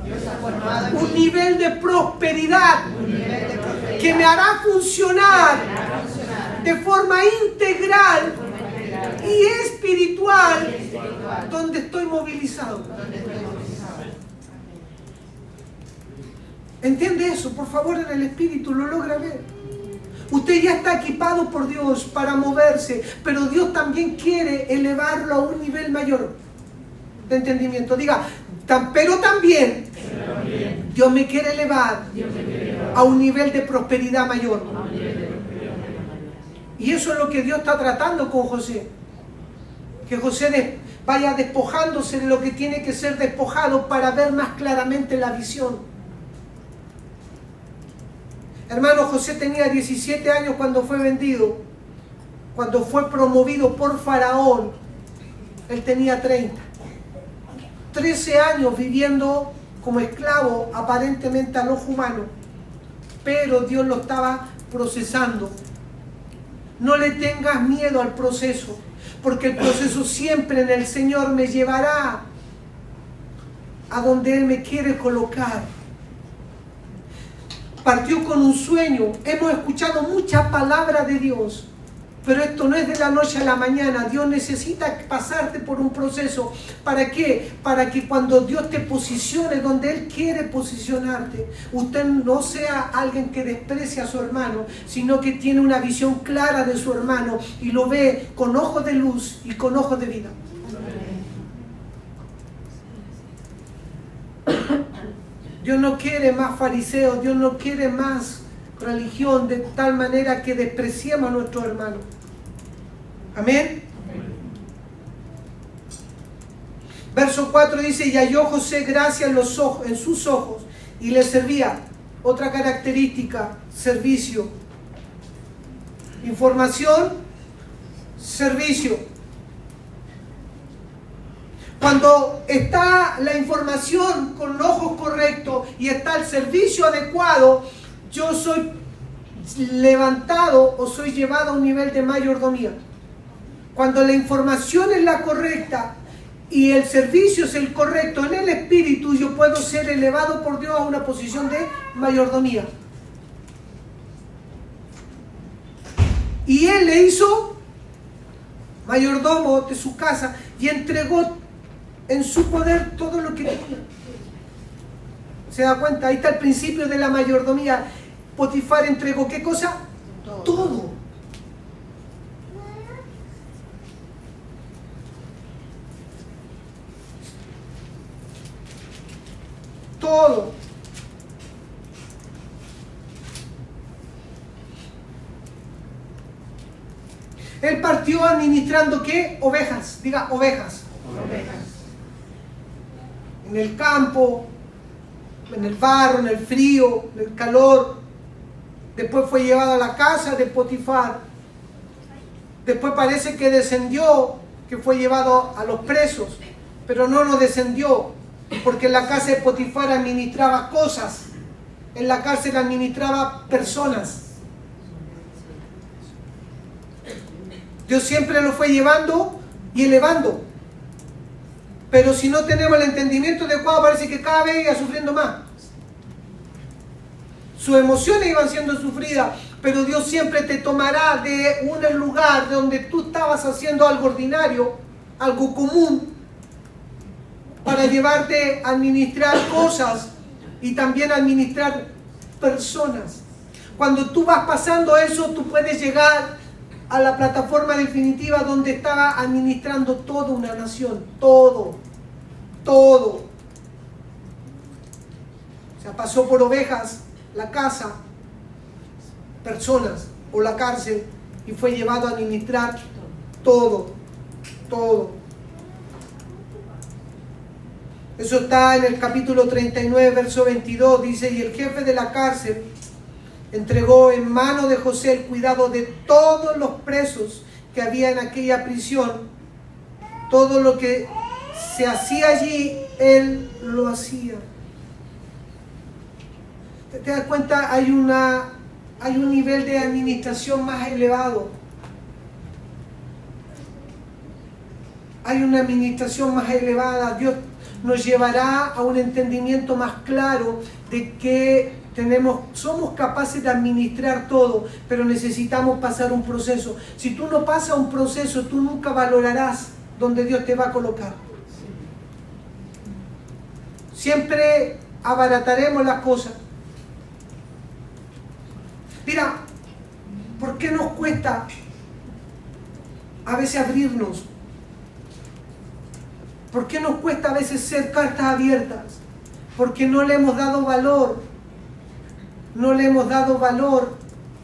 un nivel de prosperidad que me hará funcionar de forma integral y espiritual donde estoy movilizado. ¿Entiende eso? Por favor, en el espíritu lo logra ver. Usted ya está equipado por Dios para moverse, pero Dios también quiere elevarlo a un nivel mayor de entendimiento. Diga, pero también Dios me quiere elevar a un nivel de prosperidad mayor. Y eso es lo que Dios está tratando con José. Que José vaya despojándose de lo que tiene que ser despojado para ver más claramente la visión. Hermano, José tenía 17 años cuando fue vendido. Cuando fue promovido por Faraón, él tenía 30. 13 años viviendo como esclavo aparentemente al ojo humano, pero Dios lo estaba procesando. No le tengas miedo al proceso, porque el proceso siempre en el Señor me llevará a donde Él me quiere colocar. Partió con un sueño. Hemos escuchado mucha palabra de Dios, Pero esto no es de la noche a la mañana. Dios necesita pasarte por un proceso. ¿Para qué? Para que cuando Dios te posicione donde Él quiere posicionarte, usted no sea alguien que desprecia a su hermano, sino que tiene una visión clara de su hermano y lo ve con ojos de luz y con ojos de vida. Dios no quiere más fariseos, Dios no quiere más religión de tal manera que despreciemos a nuestros hermanos. Amén. Verso 4 dice: y halló José gracia en sus ojos y le servía. Otra característica: servicio. Información, servicio. Cuando está la información con los ojos correctos y está el servicio adecuado, yo soy levantado o soy llevado a un nivel de mayordomía. Cuando la información es la correcta y el servicio es el correcto en el espíritu, yo puedo ser elevado por Dios a una posición de mayordomía. Y él le hizo mayordomo de su casa y entregó en su poder todo lo que tenía. ¿Se da cuenta? Ahí está el principio de la mayordomía. Potifar entregó ¿qué cosa? Todo. Todo. Él partió administrando ¿qué? Ovejas. Diga ovejas. Ovejas. En el campo, en el barro, en el frío, en el calor. Después fue llevado a la casa de Potifar. Después parece que descendió, que fue llevado a los presos, pero no descendió, porque en la casa de Potifar administraba cosas, en la cárcel administraba personas. Dios siempre lo fue llevando y elevando. Pero si no tenemos el entendimiento adecuado, parece que cada vez iba sufriendo más. Sus emociones iban siendo sufridas, pero Dios siempre te tomará de un lugar donde tú estabas haciendo algo ordinario, algo común, para llevarte a administrar cosas y también a administrar personas. Cuando tú vas pasando eso, tú puedes llegar a la plataforma definitiva donde estaba administrando toda una nación, todo. O sea, pasó por ovejas, la casa, personas o la cárcel y fue llevado a administrar todo. Eso está en el capítulo 39, verso 22, dice: y el jefe de la cárcel entregó en mano de José el cuidado de todos los presos que había en aquella prisión. Todo lo que se hacía allí, él lo hacía. ¿Te das cuenta? Hay un nivel de administración más elevado. Hay una administración más elevada. Dios nos llevará a un entendimiento más claro de que somos capaces de administrar todo, pero necesitamos pasar un proceso. Si tú no pasas un proceso, tú nunca valorarás donde Dios te va a colocar. Siempre abarataremos las cosas. Mira, ¿por qué nos cuesta a veces abrirnos? ¿Por qué nos cuesta a veces ser cartas abiertas? Porque no le hemos dado valor. No le hemos dado valor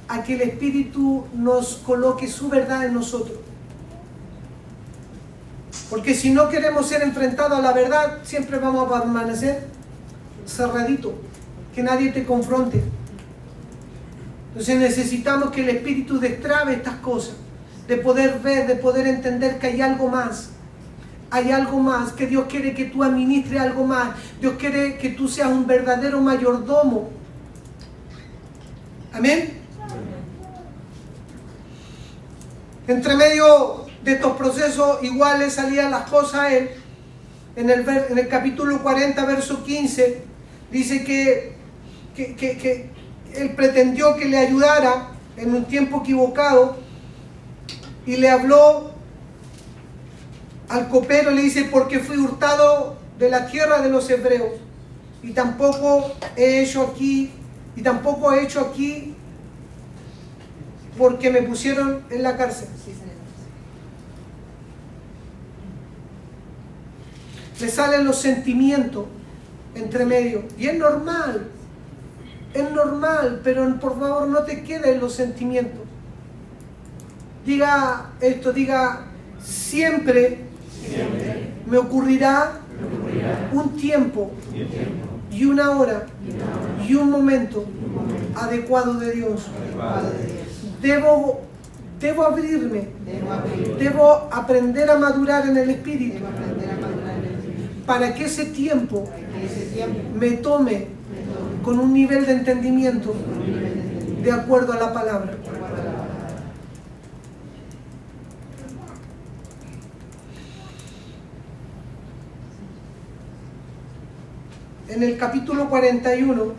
a que el Espíritu nos coloque su verdad en nosotros. Porque si no queremos ser enfrentados a la verdad, siempre vamos a permanecer cerraditos, que nadie te confronte. Entonces necesitamos que el Espíritu destrabe estas cosas, de poder ver, de poder entender que hay algo más. Hay algo más, que Dios quiere que tú administres algo más. Dios quiere que tú seas un verdadero mayordomo. Amén. Entre medio de estos procesos iguales salían las cosas a él. En el capítulo 40, verso 15, dice que él pretendió que le ayudara en un tiempo equivocado y le habló al copero, le dice, porque fui hurtado de la tierra de los hebreos y tampoco he hecho aquí porque me pusieron en la cárcel. Le salen los sentimientos entre medio y es normal, pero por favor no te quedes en los sentimientos. Diga esto, diga, siempre me ocurrirá un tiempo y una hora y un momento adecuado de Dios. Debo abrirme, debo aprender a madurar en el Espíritu para que ese tiempo me tome con un nivel de entendimiento de acuerdo a la palabra. En el capítulo 41,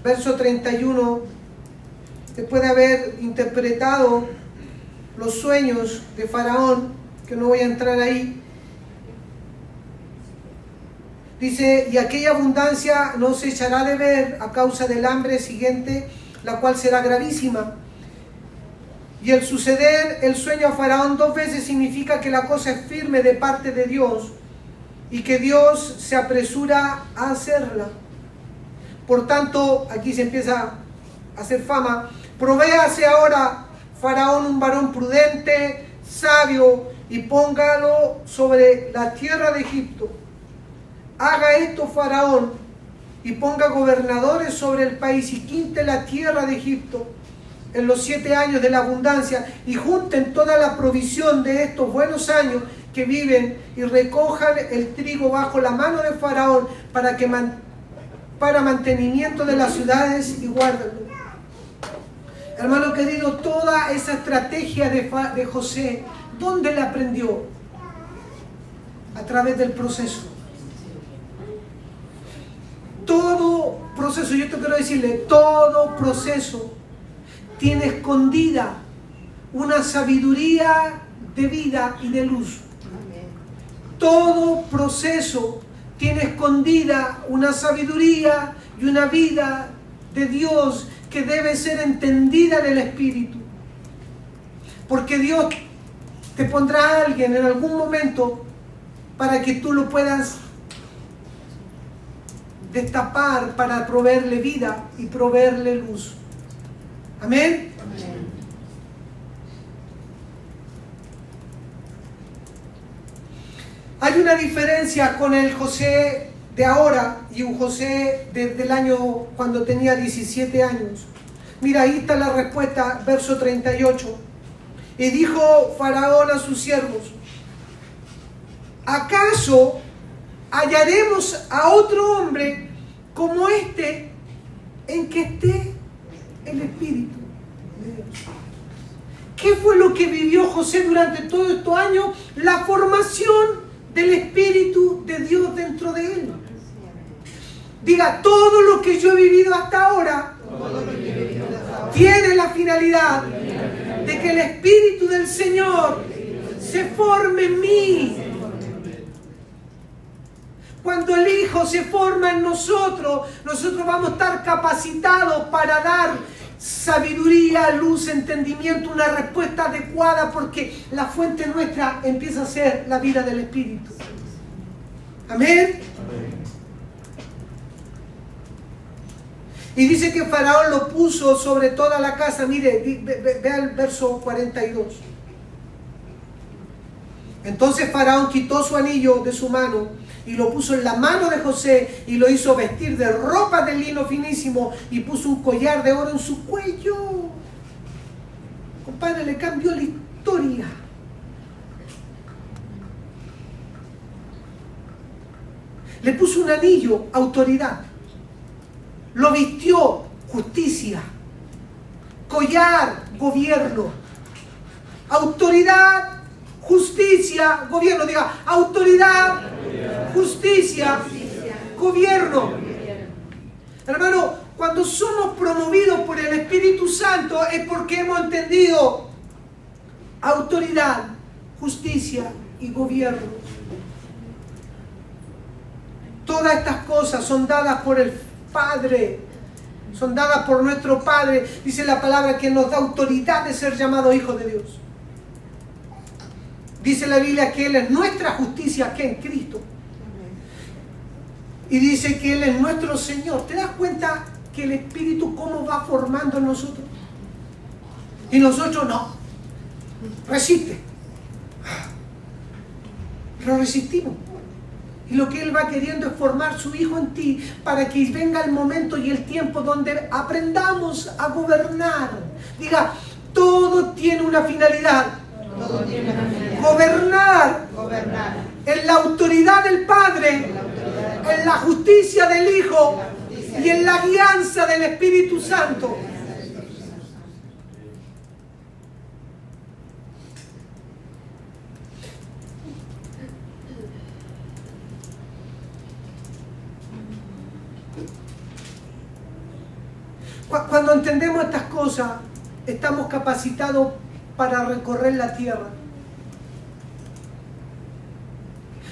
verso 31, después de haber interpretado los sueños de Faraón, que no voy a entrar ahí, dice, y aquella abundancia no se echará de ver a causa del hambre siguiente, la cual será gravísima. Y el suceder el sueño a Faraón 2 veces significa que la cosa es firme de parte de Dios y que Dios se apresura a hacerla. Por tanto, aquí se empieza a hacer fama. Provéase ahora Faraón un varón prudente, sabio, y póngalo sobre la tierra de Egipto. Haga esto Faraón y ponga gobernadores sobre el país y quinte la tierra de Egipto en los 7 años de la abundancia y junten toda la provisión de estos buenos años que viven y recojan el trigo bajo la mano de Faraón para mantenimiento de las ciudades y guárdenlo. Hermano querido, toda esa estrategia de José, ¿dónde la aprendió? A través del proceso. Todo proceso, yo te quiero decirle, todo proceso tiene escondida una sabiduría de vida y de luz. Todo proceso tiene escondida una sabiduría y una vida de Dios que debe ser entendida en el Espíritu. Porque Dios te pondrá a alguien en algún momento para que tú lo puedas destapar, para proveerle vida y proveerle luz. Amén. Amén. Hay una diferencia con el José de ahora y un José del año cuando tenía 17 años. Mira, ahí está la respuesta, verso 38. Y dijo Faraón a sus siervos: ¿acaso hallaremos a otro hombre como este en que esté el Espíritu de Dios? ¿Qué fue lo que vivió José durante todos estos años? La formación del Espíritu de Dios dentro de él. Diga, todo lo que yo he vivido hasta ahora tiene la finalidad de que el Espíritu del Señor se forme en mí. Cuando el Hijo se forma en nosotros, nosotros vamos a estar capacitados para dar sabiduría, luz, entendimiento, una respuesta adecuada, porque la fuente nuestra empieza a ser la vida del Espíritu. Amén. Y dice que Faraón lo puso sobre toda la casa. Mire, vea el verso 42. Entonces Faraón quitó su anillo de su mano y lo puso en la mano de José y lo hizo vestir de ropa de lino finísimo y puso un collar de oro en su cuello. Compadre, le cambió la historia. Le puso un anillo, autoridad. Lo vistió, justicia. Collar, gobierno. Autoridad, justicia, gobierno. Diga, autoridad, justicia, gobierno. Hermano, cuando somos promovidos por el Espíritu Santo es porque hemos entendido autoridad, justicia y gobierno. Todas estas cosas son dadas por el Padre, son dadas por nuestro Padre. Dice la palabra que nos da autoridad de ser llamados hijos de Dios. Dice la Biblia que Él es nuestra justicia, que en Cristo. Y dice que Él es nuestro Señor. ¿Te das cuenta que el Espíritu cómo va formando en nosotros? Y nosotros no. Resiste. Lo resistimos. Y lo que Él va queriendo es formar su Hijo en ti para que venga el momento y el tiempo donde aprendamos a gobernar. Diga, todo tiene una finalidad. Todo tiene una finalidad. Gobernar. En la autoridad del Padre, en la justicia del Hijo y en la guianza del Espíritu Santo. Cuando entendemos estas cosas, estamos capacitados para recorrer la tierra.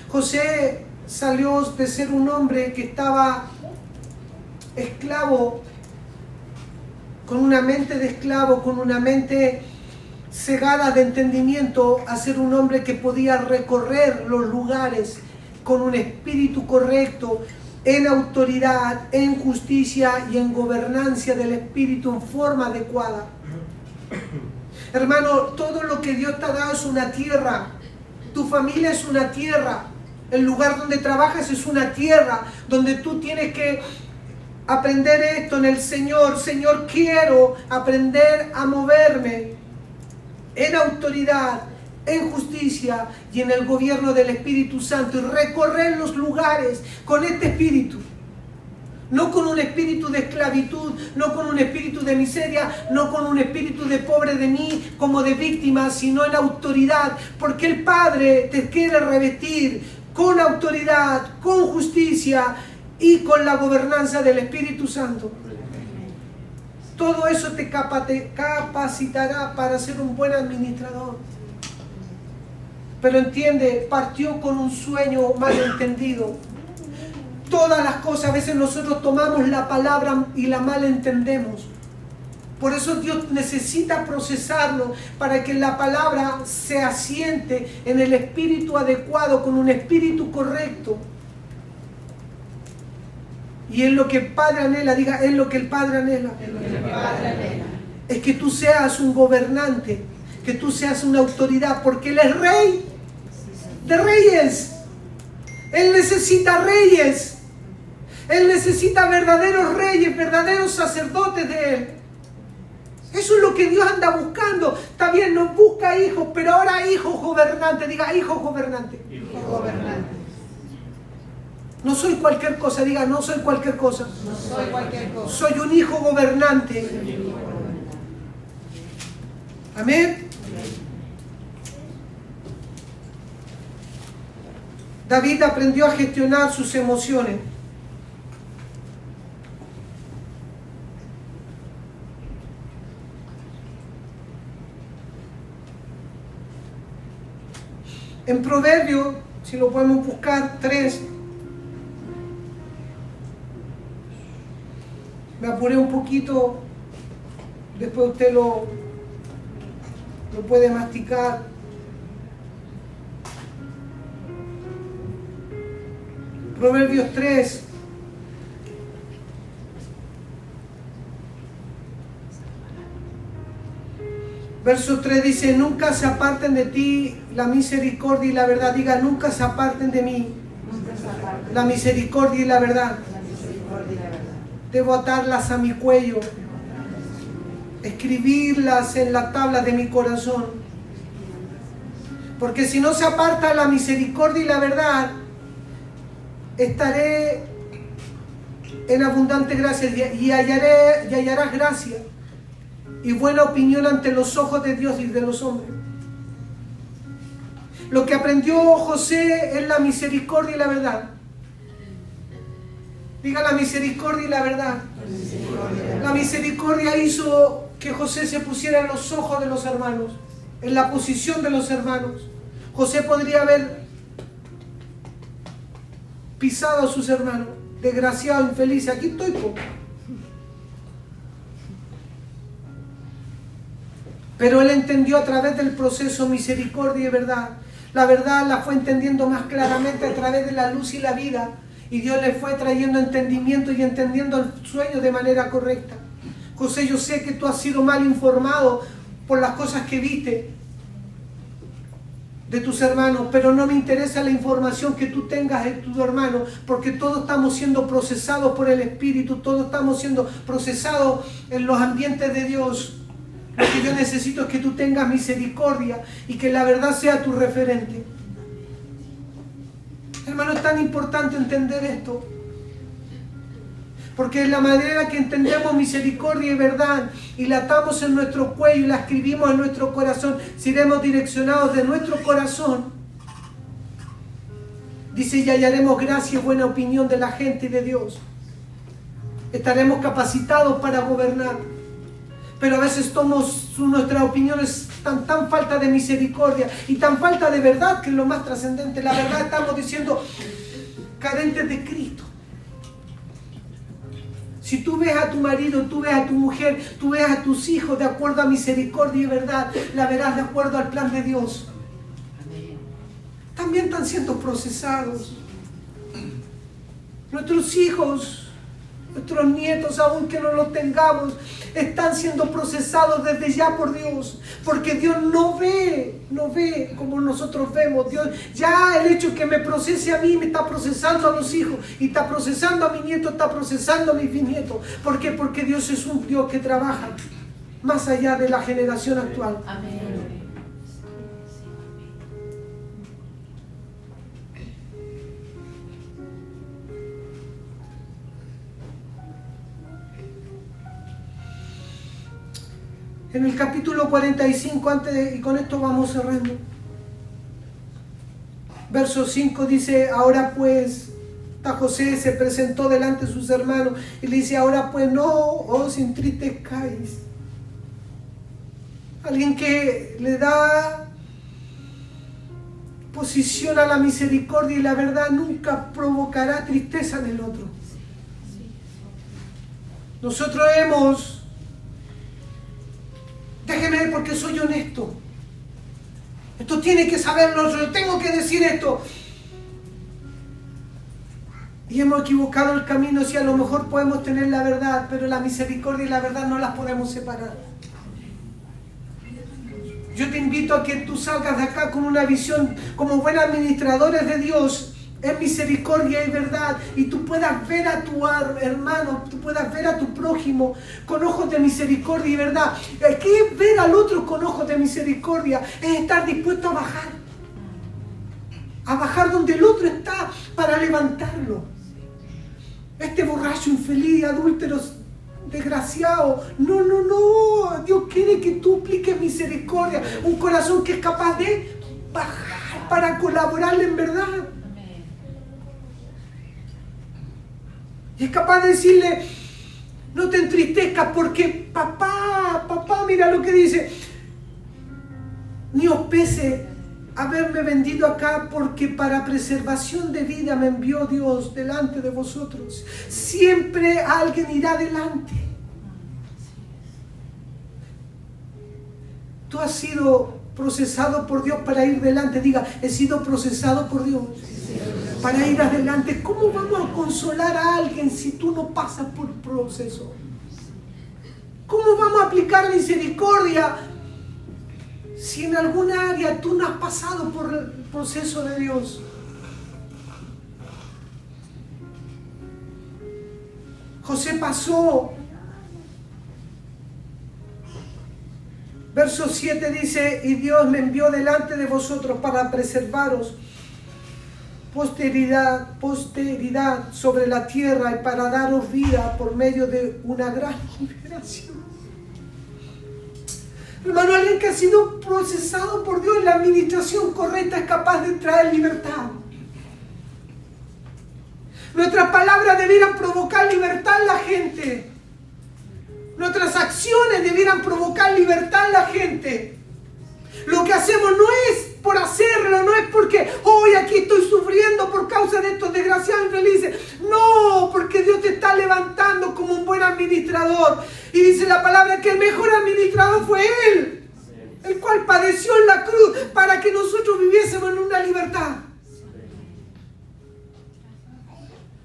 José salió de ser un hombre que estaba esclavo, con una mente de esclavo, con una mente cegada de entendimiento, a ser un hombre que podía recorrer los lugares con un espíritu correcto, en autoridad, en justicia y en gobernancia del Espíritu en forma adecuada. Hermano, todo lo que Dios te ha dado es una tierra. Tu familia es una tierra. El lugar donde trabajas es una tierra donde tú tienes que aprender esto en el Señor. Señor, quiero aprender a moverme en autoridad, en justicia y en el gobierno del Espíritu Santo y recorrer los lugares con este espíritu. No con un espíritu de esclavitud, no con un espíritu de miseria, no con un espíritu de pobre de mí como de víctima, sino en autoridad, porque el Padre te quiere revestir con autoridad, con justicia y con la gobernanza del Espíritu Santo. Todo eso te capacitará para ser un buen administrador. Pero entiende, partió con un sueño mal entendido. Todas las cosas, a veces nosotros tomamos la palabra y la mal entendemos. Por eso Dios necesita procesarlo para que la palabra se asiente en el espíritu adecuado, con un espíritu correcto. Y es lo que el Padre anhela, diga, es lo que el Padre anhela. Es que tú seas un gobernante, que tú seas una autoridad, porque Él es Rey de reyes. Él necesita reyes. Él necesita verdaderos reyes, verdaderos sacerdotes de Él. Eso es lo que Dios anda buscando. Está bien, no busca hijos, pero ahora hijos gobernantes. Diga, hijos gobernantes. Hijo gobernante. No soy cualquier cosa, diga, no soy cualquier cosa. No soy cualquier cosa. Soy un hijo gobernante. Amén. David aprendió a gestionar sus emociones. En Proverbios, si lo podemos buscar, 3. Me apuré un poquito, después usted lo puede masticar. Proverbios 3. Verso 3 dice, nunca se aparten de ti la misericordia y la verdad. Diga, nunca se aparten de mí la misericordia y la verdad. Debo atarlas a mi cuello, escribirlas en la tabla de mi corazón. Porque si no se aparta la misericordia y la verdad, estaré en abundante gracia y hallarás gracia y buena opinión ante los ojos de Dios y de los hombres. Lo que aprendió José es la misericordia y la verdad. Diga la misericordia y la verdad. La misericordia hizo que José se pusiera en los ojos de los hermanos, en la posición de los hermanos. José podría haber pisado a sus hermanos, desgraciado, infeliz. Aquí estoy, po. Pero él entendió a través del proceso misericordia y verdad. La verdad la fue entendiendo más claramente a través de la luz y la vida. Y Dios le fue trayendo entendimiento y entendiendo el sueño de manera correcta. José, yo sé que tú has sido mal informado por las cosas que viste de tus hermanos, pero no me interesa la información que tú tengas de tus hermanos, porque todos estamos siendo procesados por el Espíritu, todos estamos siendo procesados en los ambientes de Dios. Lo que yo necesito es que tú tengas misericordia y que la verdad sea tu referente. Hermano, es tan importante entender esto, porque es la manera que entendemos misericordia y verdad y la atamos en nuestro cuello y la escribimos en nuestro corazón. Si iremos direccionados de nuestro corazón, dice, y hallaremos gracia y buena opinión de la gente y de Dios. Estaremos capacitados para gobernar. Pero a veces nuestras opiniones tan falta de misericordia y tan falta de verdad, que es lo más trascendente. La verdad, estamos diciendo carentes de Cristo. Si tú ves a tu marido, tú ves a tu mujer, tú ves a tus hijos de acuerdo a misericordia y verdad, la verás de acuerdo al plan de Dios. También están siendo procesados. Nuestros hijos, nuestros nietos, aunque no los tengamos, están siendo procesados desde ya por Dios, porque Dios no ve como nosotros vemos. Dios, ya el hecho que me procese a mí, me está procesando a los hijos, y está procesando a mi nieto, está procesando a mis bisnietos. ¿Por qué? Porque Dios es un Dios que trabaja más allá de la generación actual. Amén. En el capítulo 45, y con esto vamos cerrando, verso 5 dice, ahora pues, José se presentó delante de sus hermanos y le dice, ahora pues no os entristezcáis. Alguien que le da posición a la misericordia y la verdad nunca provocará tristeza en el otro. Nosotros déjeme ver porque soy honesto. Esto tiene que saberlo, yo tengo que decir esto. Y hemos equivocado el camino, si a lo mejor podemos tener la verdad, pero la misericordia y la verdad no las podemos separar. Yo te invito a que tú salgas de acá con una visión, como buenos administradores de Dios, en misericordia y verdad, y tú puedas ver a tu hermano, tú puedas ver a tu prójimo con ojos de misericordia y verdad. ¿Qué es ver al otro con ojos de misericordia? Es estar dispuesto a bajar donde el otro está para levantarlo. Este borracho, infeliz, adúltero, desgraciado, no, Dios quiere que tú apliques misericordia, un corazón que es capaz de bajar para colaborarle en verdad. Y es capaz de decirle, no te entristezcas porque papá, mira lo que dice. Ni os pese haberme vendido acá, porque para preservación de vida me envió Dios delante de vosotros. Siempre alguien irá delante. Tú has sido procesado por Dios para ir delante. Diga, he sido procesado por Dios para ir adelante. ¿Cómo vamos a consolar a alguien si tú no pasas por el proceso? ¿Cómo vamos a aplicar misericordia si en alguna área tú no has pasado por el proceso de Dios? José pasó. Verso 7 dice, y Dios me envió delante de vosotros para preservaros posteridad sobre la tierra y para daros vida por medio de una gran liberación. Hermano, alguien que ha sido procesado por Dios en la administración correcta es capaz de traer libertad. Nuestras palabras debieran provocar libertad en la gente. Nuestras acciones debieran provocar libertad en la gente. Lo que hacemos no es por hacerlo, no es porque hoy aquí estoy sufriendo por causa de estos desgraciados infelices. No, porque Dios te está levantando como un buen administrador. Y dice la palabra que el mejor administrador fue Él, el cual padeció en la cruz para que nosotros viviésemos en una libertad.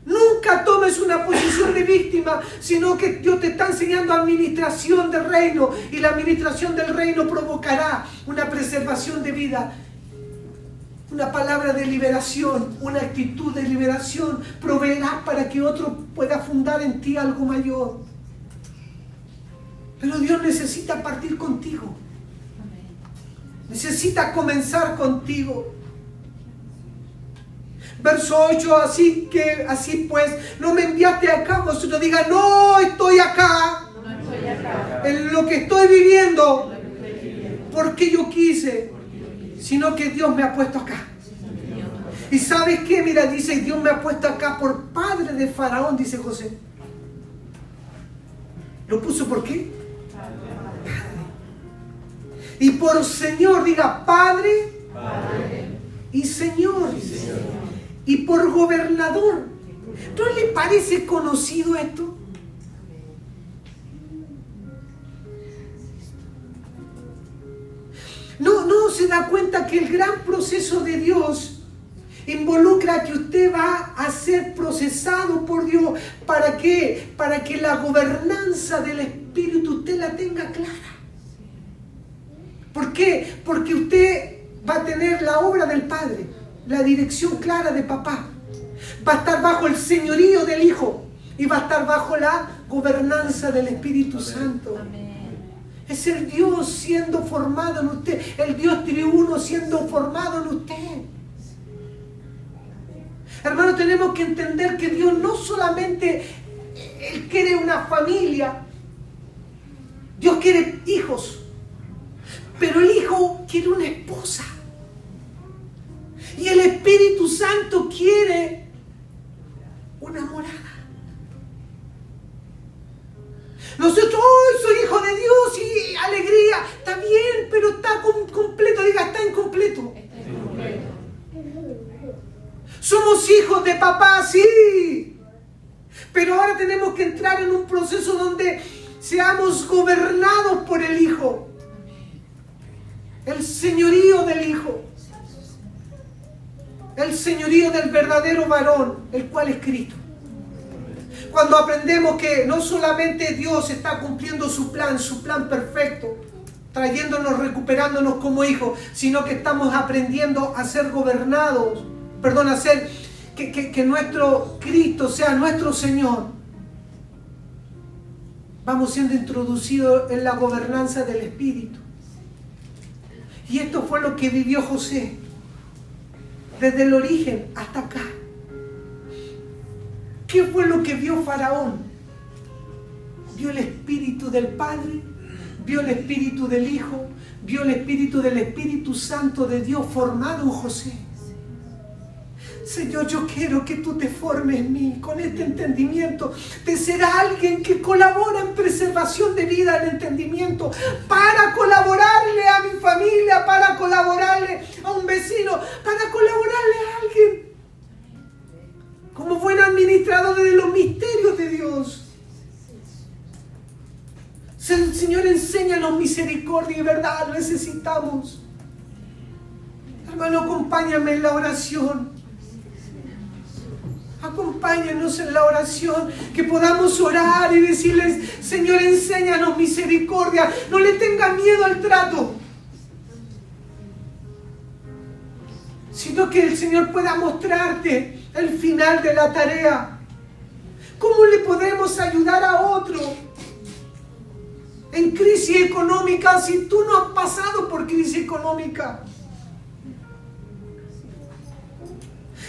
Nunca tomes una posición de víctima, sino que Dios te está enseñando administración del reino, y la administración del reino provocará una preservación de vida, una palabra de liberación, una actitud de liberación, proveerá para que otro pueda fundar en ti algo mayor. Pero Dios necesita partir contigo, necesita comenzar contigo. Verso 8, así pues, no me enviaste acá, vosotros digan, no estoy acá, en lo que estoy viviendo, porque yo quise, sino que Dios me ha puesto acá. Y ¿sabes qué? Mira, dice, Dios me ha puesto acá por padre de Faraón, dice José. ¿Lo puso por qué? Padre. Y por Señor, diga, Padre, y Señor. Y por gobernador. ¿No le parece conocido esto? No se da cuenta que el gran proceso de Dios involucra que usted va a ser procesado por Dios. ¿Para qué? Para que la gobernanza del Espíritu usted la tenga clara. ¿Por qué? Porque usted va a tener la obra del Padre, la dirección clara de papá. Va a estar bajo el señorío del Hijo y va a estar bajo la gobernanza del Espíritu Santo. Amén. Es el Dios siendo formado en usted, el Dios triuno siendo formado en usted. Hermanos, tenemos que entender que Dios no solamente Él quiere una familia, Dios quiere hijos, pero el Hijo quiere una esposa. Y el Espíritu Santo quiere una morada. Nosotros, hoy soy hijo de Dios y alegría. Está bien, pero está completo. Diga, está incompleto. Somos hijos de papá, sí. Pero ahora tenemos que entrar en un proceso donde seamos gobernados por el Hijo. El señorío del Hijo. El señorío del verdadero varón, el cual es Cristo. Cuando aprendemos que no solamente Dios está cumpliendo su plan perfecto, trayéndonos, recuperándonos como hijos, sino que estamos aprendiendo a ser gobernados, a ser que nuestro Cristo sea nuestro Señor. Vamos siendo introducidos en la gobernanza del Espíritu. Y esto fue lo que vivió José. Desde el origen hasta acá. ¿Qué fue lo que vio Faraón? Vio el Espíritu del Padre, vio el Espíritu del Hijo, vio el Espíritu del Espíritu Santo de Dios formado en José. Señor, yo quiero que tú te formes en mí con este entendimiento de ser alguien que colabora en preservación de vida, en entendimiento, para colaborarle a mi familia, para colaborarle a un vecino, para colaborarle a alguien. Como buen administrador de los misterios de Dios. Señor, enséñanos misericordia y verdad, necesitamos. Hermano, acompáñame en la oración. Acompáñanos en la oración, que podamos orar y decirles, Señor, enséñanos misericordia. No le tengas miedo al trato, sino que el Señor pueda mostrarte el final de la tarea. ¿Cómo le podemos ayudar a otro en crisis económica si tú no has pasado por crisis económica?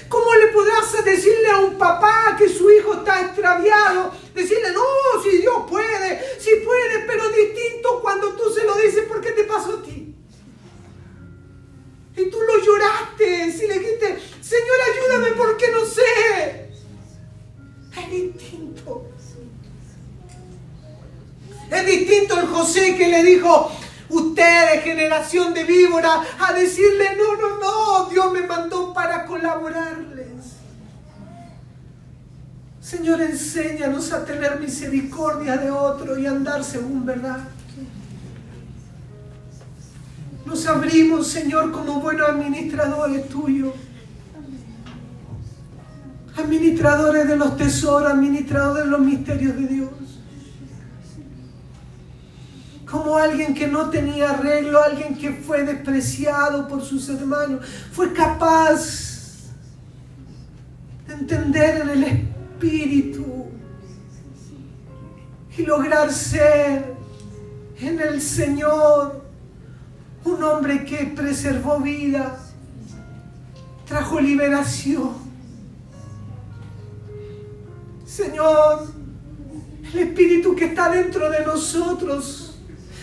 ¿Cómo le podrás decirle a un papá que su hijo está extraviado? Decirle, no, si Dios puede, si puede, pero distinto cuando tú se lo dices porque te Es distinto el José que le dijo, ustedes, generación de víbora, a decirle, no, Dios me mandó para colaborarles. Señor, enséñanos a tener misericordia de otro y andar según verdad. Nos abrimos, Señor, como buenos administradores tuyos. Administradores de los tesoros, administradores de los misterios de Dios. Como alguien que no tenía arreglo, alguien que fue despreciado por sus hermanos, fue capaz de entender en el Espíritu y lograr ser en el Señor un hombre que preservó vida, trajo liberación. Señor, el Espíritu que está dentro de nosotros,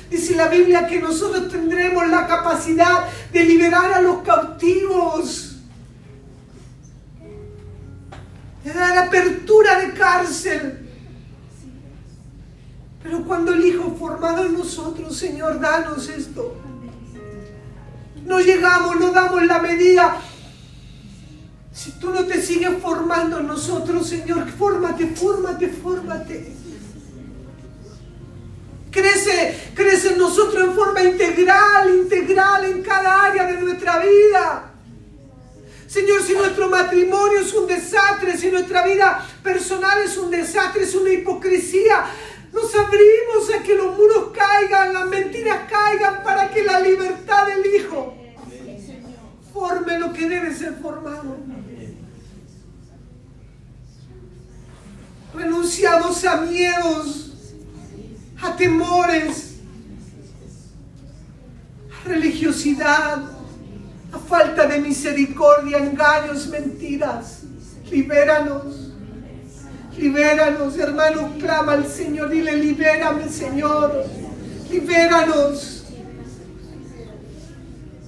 dice la Biblia que nosotros tendremos la capacidad de liberar a los cautivos, de dar apertura de cárcel. Pero cuando el Hijo formado en nosotros, Señor, danos esto. No llegamos, no damos la medida. Si tú no te sigues formando en nosotros, Señor, fórmate. Crece en nosotros en forma integral en cada área de nuestra vida. Señor, si nuestro matrimonio es un desastre, si nuestra vida personal es un desastre, es una hipocresía, nos abrimos a que los muros caigan, las mentiras caigan, para que la libertad del Hijo forme lo que debe ser formado. Renunciamos a miedos, a temores, a religiosidad, a falta de misericordia, engaños, mentiras. Libéranos, hermanos, clama al Señor, dile, libérame, Señor, libéranos.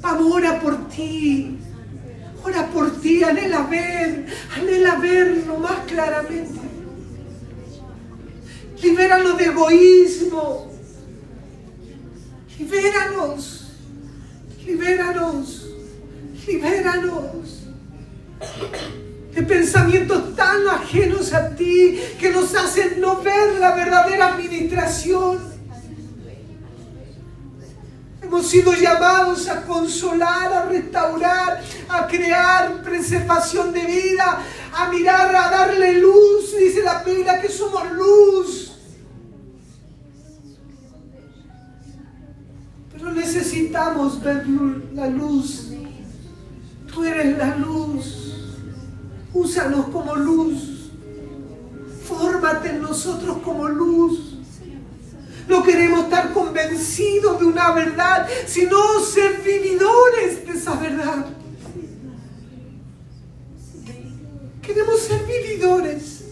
Vamos, ora por ti, anhela verlo más claramente. Libéranos de egoísmo, libéranos de pensamientos tan ajenos a ti que nos hacen no ver la verdadera administración. Hemos sido llamados a consolar, a restaurar, a crear preservación de vida, a mirar, a darle luz. Dice la Biblia que somos luz. Pero necesitamos ver la luz. Tú eres la luz. Úsanos como luz. Fórmate en nosotros como luz. No queremos estar convencidos de una verdad, sino ser vividores de esa verdad. Queremos ser vividores.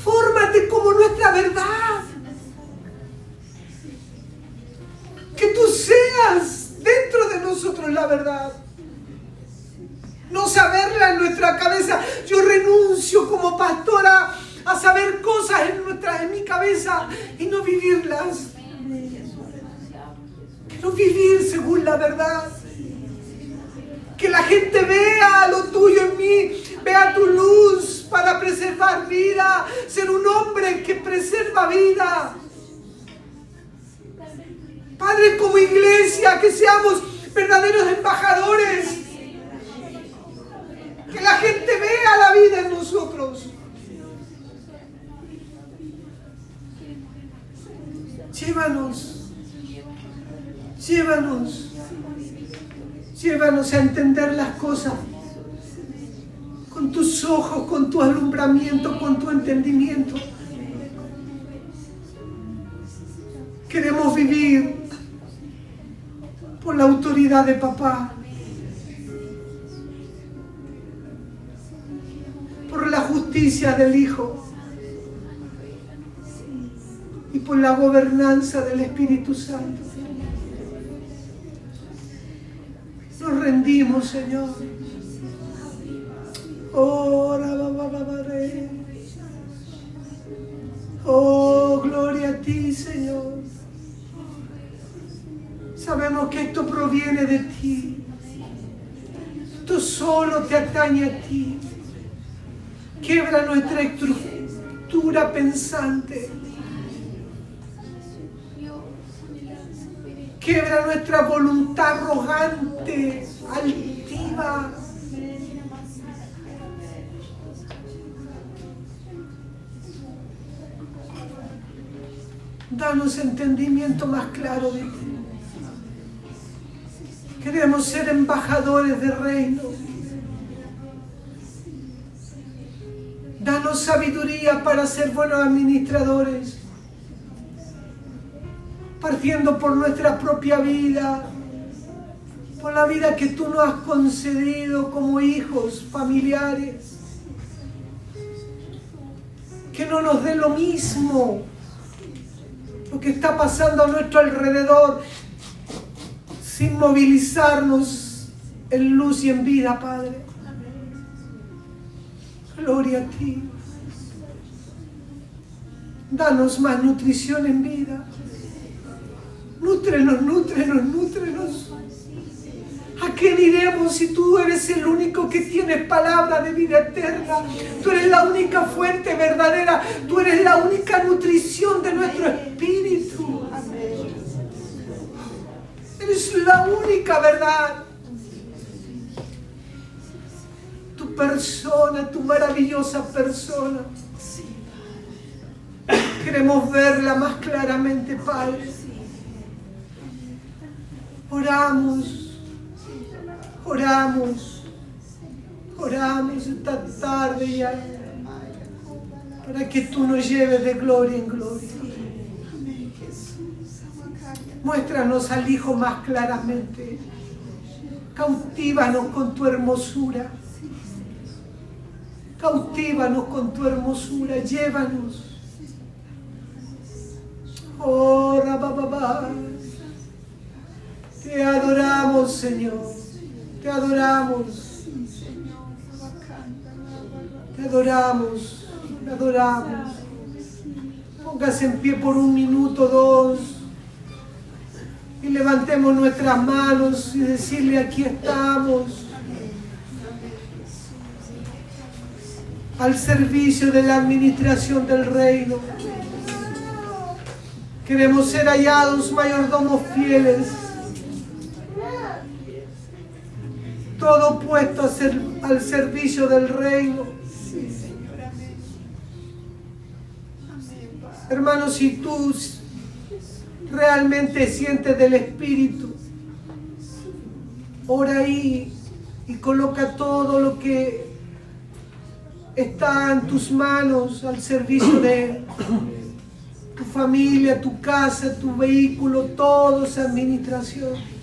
Fórmate como nuestra verdad. Que tú seas dentro de nosotros la verdad. No saberla en nuestra cabeza. Yo renuncio como pastora a saber cosas en mi cabeza y no vivirlas. Quiero vivir según la verdad. Que la gente vea lo tuyo en mí, vea tu luz para preservar vida, ser un hombre que preserva vida. Padre, como iglesia, que seamos verdaderos embajadores. Que la gente vea la vida en nosotros. Llévanos a entender las cosas con tus ojos, con tu alumbramiento, con tu entendimiento. Queremos vivir por la autoridad de papá, por la justicia del Hijo y por la gobernanza del Espíritu Santo. Nos rendimos, Señor. Oh, Oh, gloria a ti, Señor. Sabemos que esto proviene de ti. Esto solo te atañe a ti. Quiebra nuestra estructura pensante. Quiebra nuestra voluntad arrogante, altiva. Danos entendimiento más claro de ti. Queremos ser embajadores del reino. Danos sabiduría para ser buenos administradores, partiendo por nuestra propia vida, por la vida que tú nos has concedido como hijos, familiares. Que no nos dé lo mismo lo que está pasando a nuestro alrededor, sin movilizarnos en luz y en vida, Padre. Gloria a ti. Danos más nutrición en vida. Nútrenos, nútrenos, nútrenos. ¿A quién iremos si tú eres el único que tienes palabra de vida eterna? Tú eres la única fuente verdadera. Tú eres la única nutrición de nuestro espíritu. Eres la única verdad. Tu persona, tu maravillosa persona. Queremos verla más claramente, Padre. Oramos, oramos, oramos esta tarde ya para que tú nos lleves de gloria en gloria. Muéstranos al Hijo más claramente. Cautívanos con tu hermosura. Cautívanos con tu hermosura. Llévanos. Oh, Rabababá. Te adoramos, Señor. Te adoramos. Te adoramos. Te adoramos. Póngase en pie por 1 minuto, 2. Y levantemos nuestras manos y decirle: aquí estamos. Al servicio de la administración del reino. Queremos ser hallados mayordomos fieles. Todo puesto al servicio del reino. Hermanos, si tú realmente sientes del Espíritu, ora ahí y coloca todo lo que está en tus manos al servicio de Él. Tu familia, tu casa, tu vehículo, todo esa administración.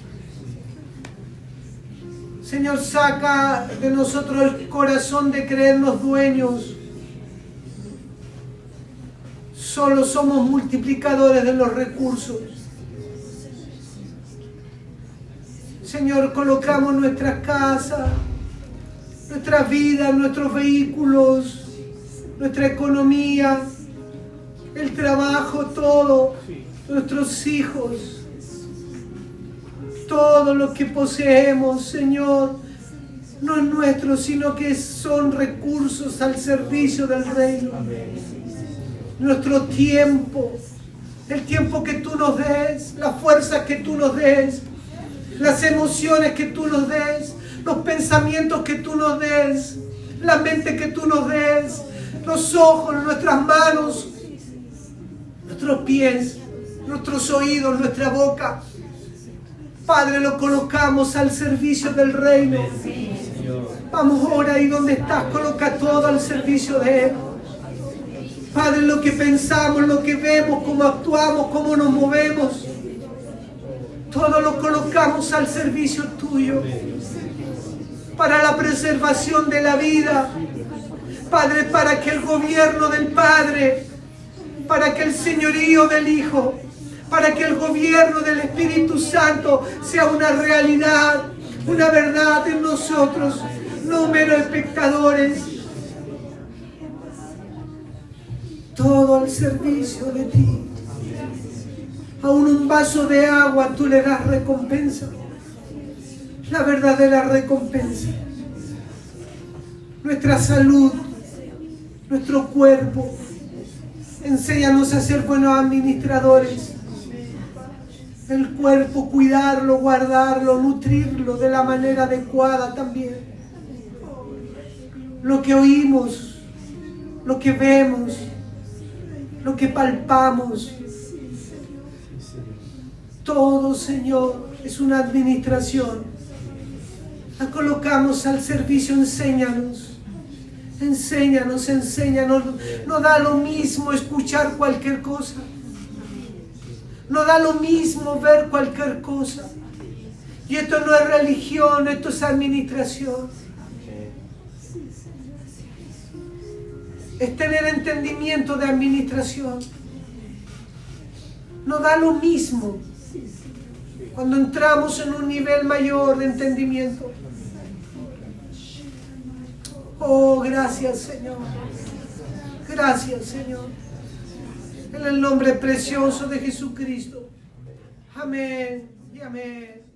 Señor, saca de nosotros el corazón de creernos dueños. Solo somos multiplicadores de los recursos. Señor, colocamos nuestras casas, nuestras vidas, nuestros vehículos, nuestra economía, el trabajo, todo, nuestros hijos, todo lo que poseemos, Señor, no es nuestro, sino que son recursos al servicio del reino. Nuestro tiempo, el tiempo que tú nos des, la fuerza que tú nos des, las emociones que tú nos des, los pensamientos que tú nos des, la mente que tú nos des, los ojos, nuestras manos, nuestros pies, nuestros oídos, nuestra boca. Padre, lo colocamos al servicio del reino. Vamos ahora ahí donde estás, coloca todo al servicio de Él. Padre, lo que pensamos, lo que vemos, cómo actuamos, cómo nos movemos, todo lo colocamos al servicio tuyo, para la preservación de la vida. Padre, para que el gobierno del Padre, para que el señorío del Hijo, para que el gobierno del Espíritu Santo sea una realidad, una verdad en nosotros, no meros espectadores. todo al servicio de ti. Aún un vaso de agua tú le das recompensa, la verdadera recompensa. Nuestra salud, nuestro cuerpo, enséñanos a ser buenos administradores. El cuerpo, cuidarlo, guardarlo, nutrirlo de la manera adecuada también. Lo que oímos, lo que vemos, lo que palpamos, todo, Señor, es una administración. La colocamos al servicio. Enséñanos, enséñanos, enséñanos. No da lo mismo escuchar cualquier cosa. No da lo mismo ver cualquier cosa. Y esto no es religión, esto es administración. Es tener entendimiento de administración. No da lo mismo cuando entramos en un nivel mayor de entendimiento. Oh, gracias, Señor. Gracias, Señor. En el nombre precioso de Jesucristo. Amén y amén.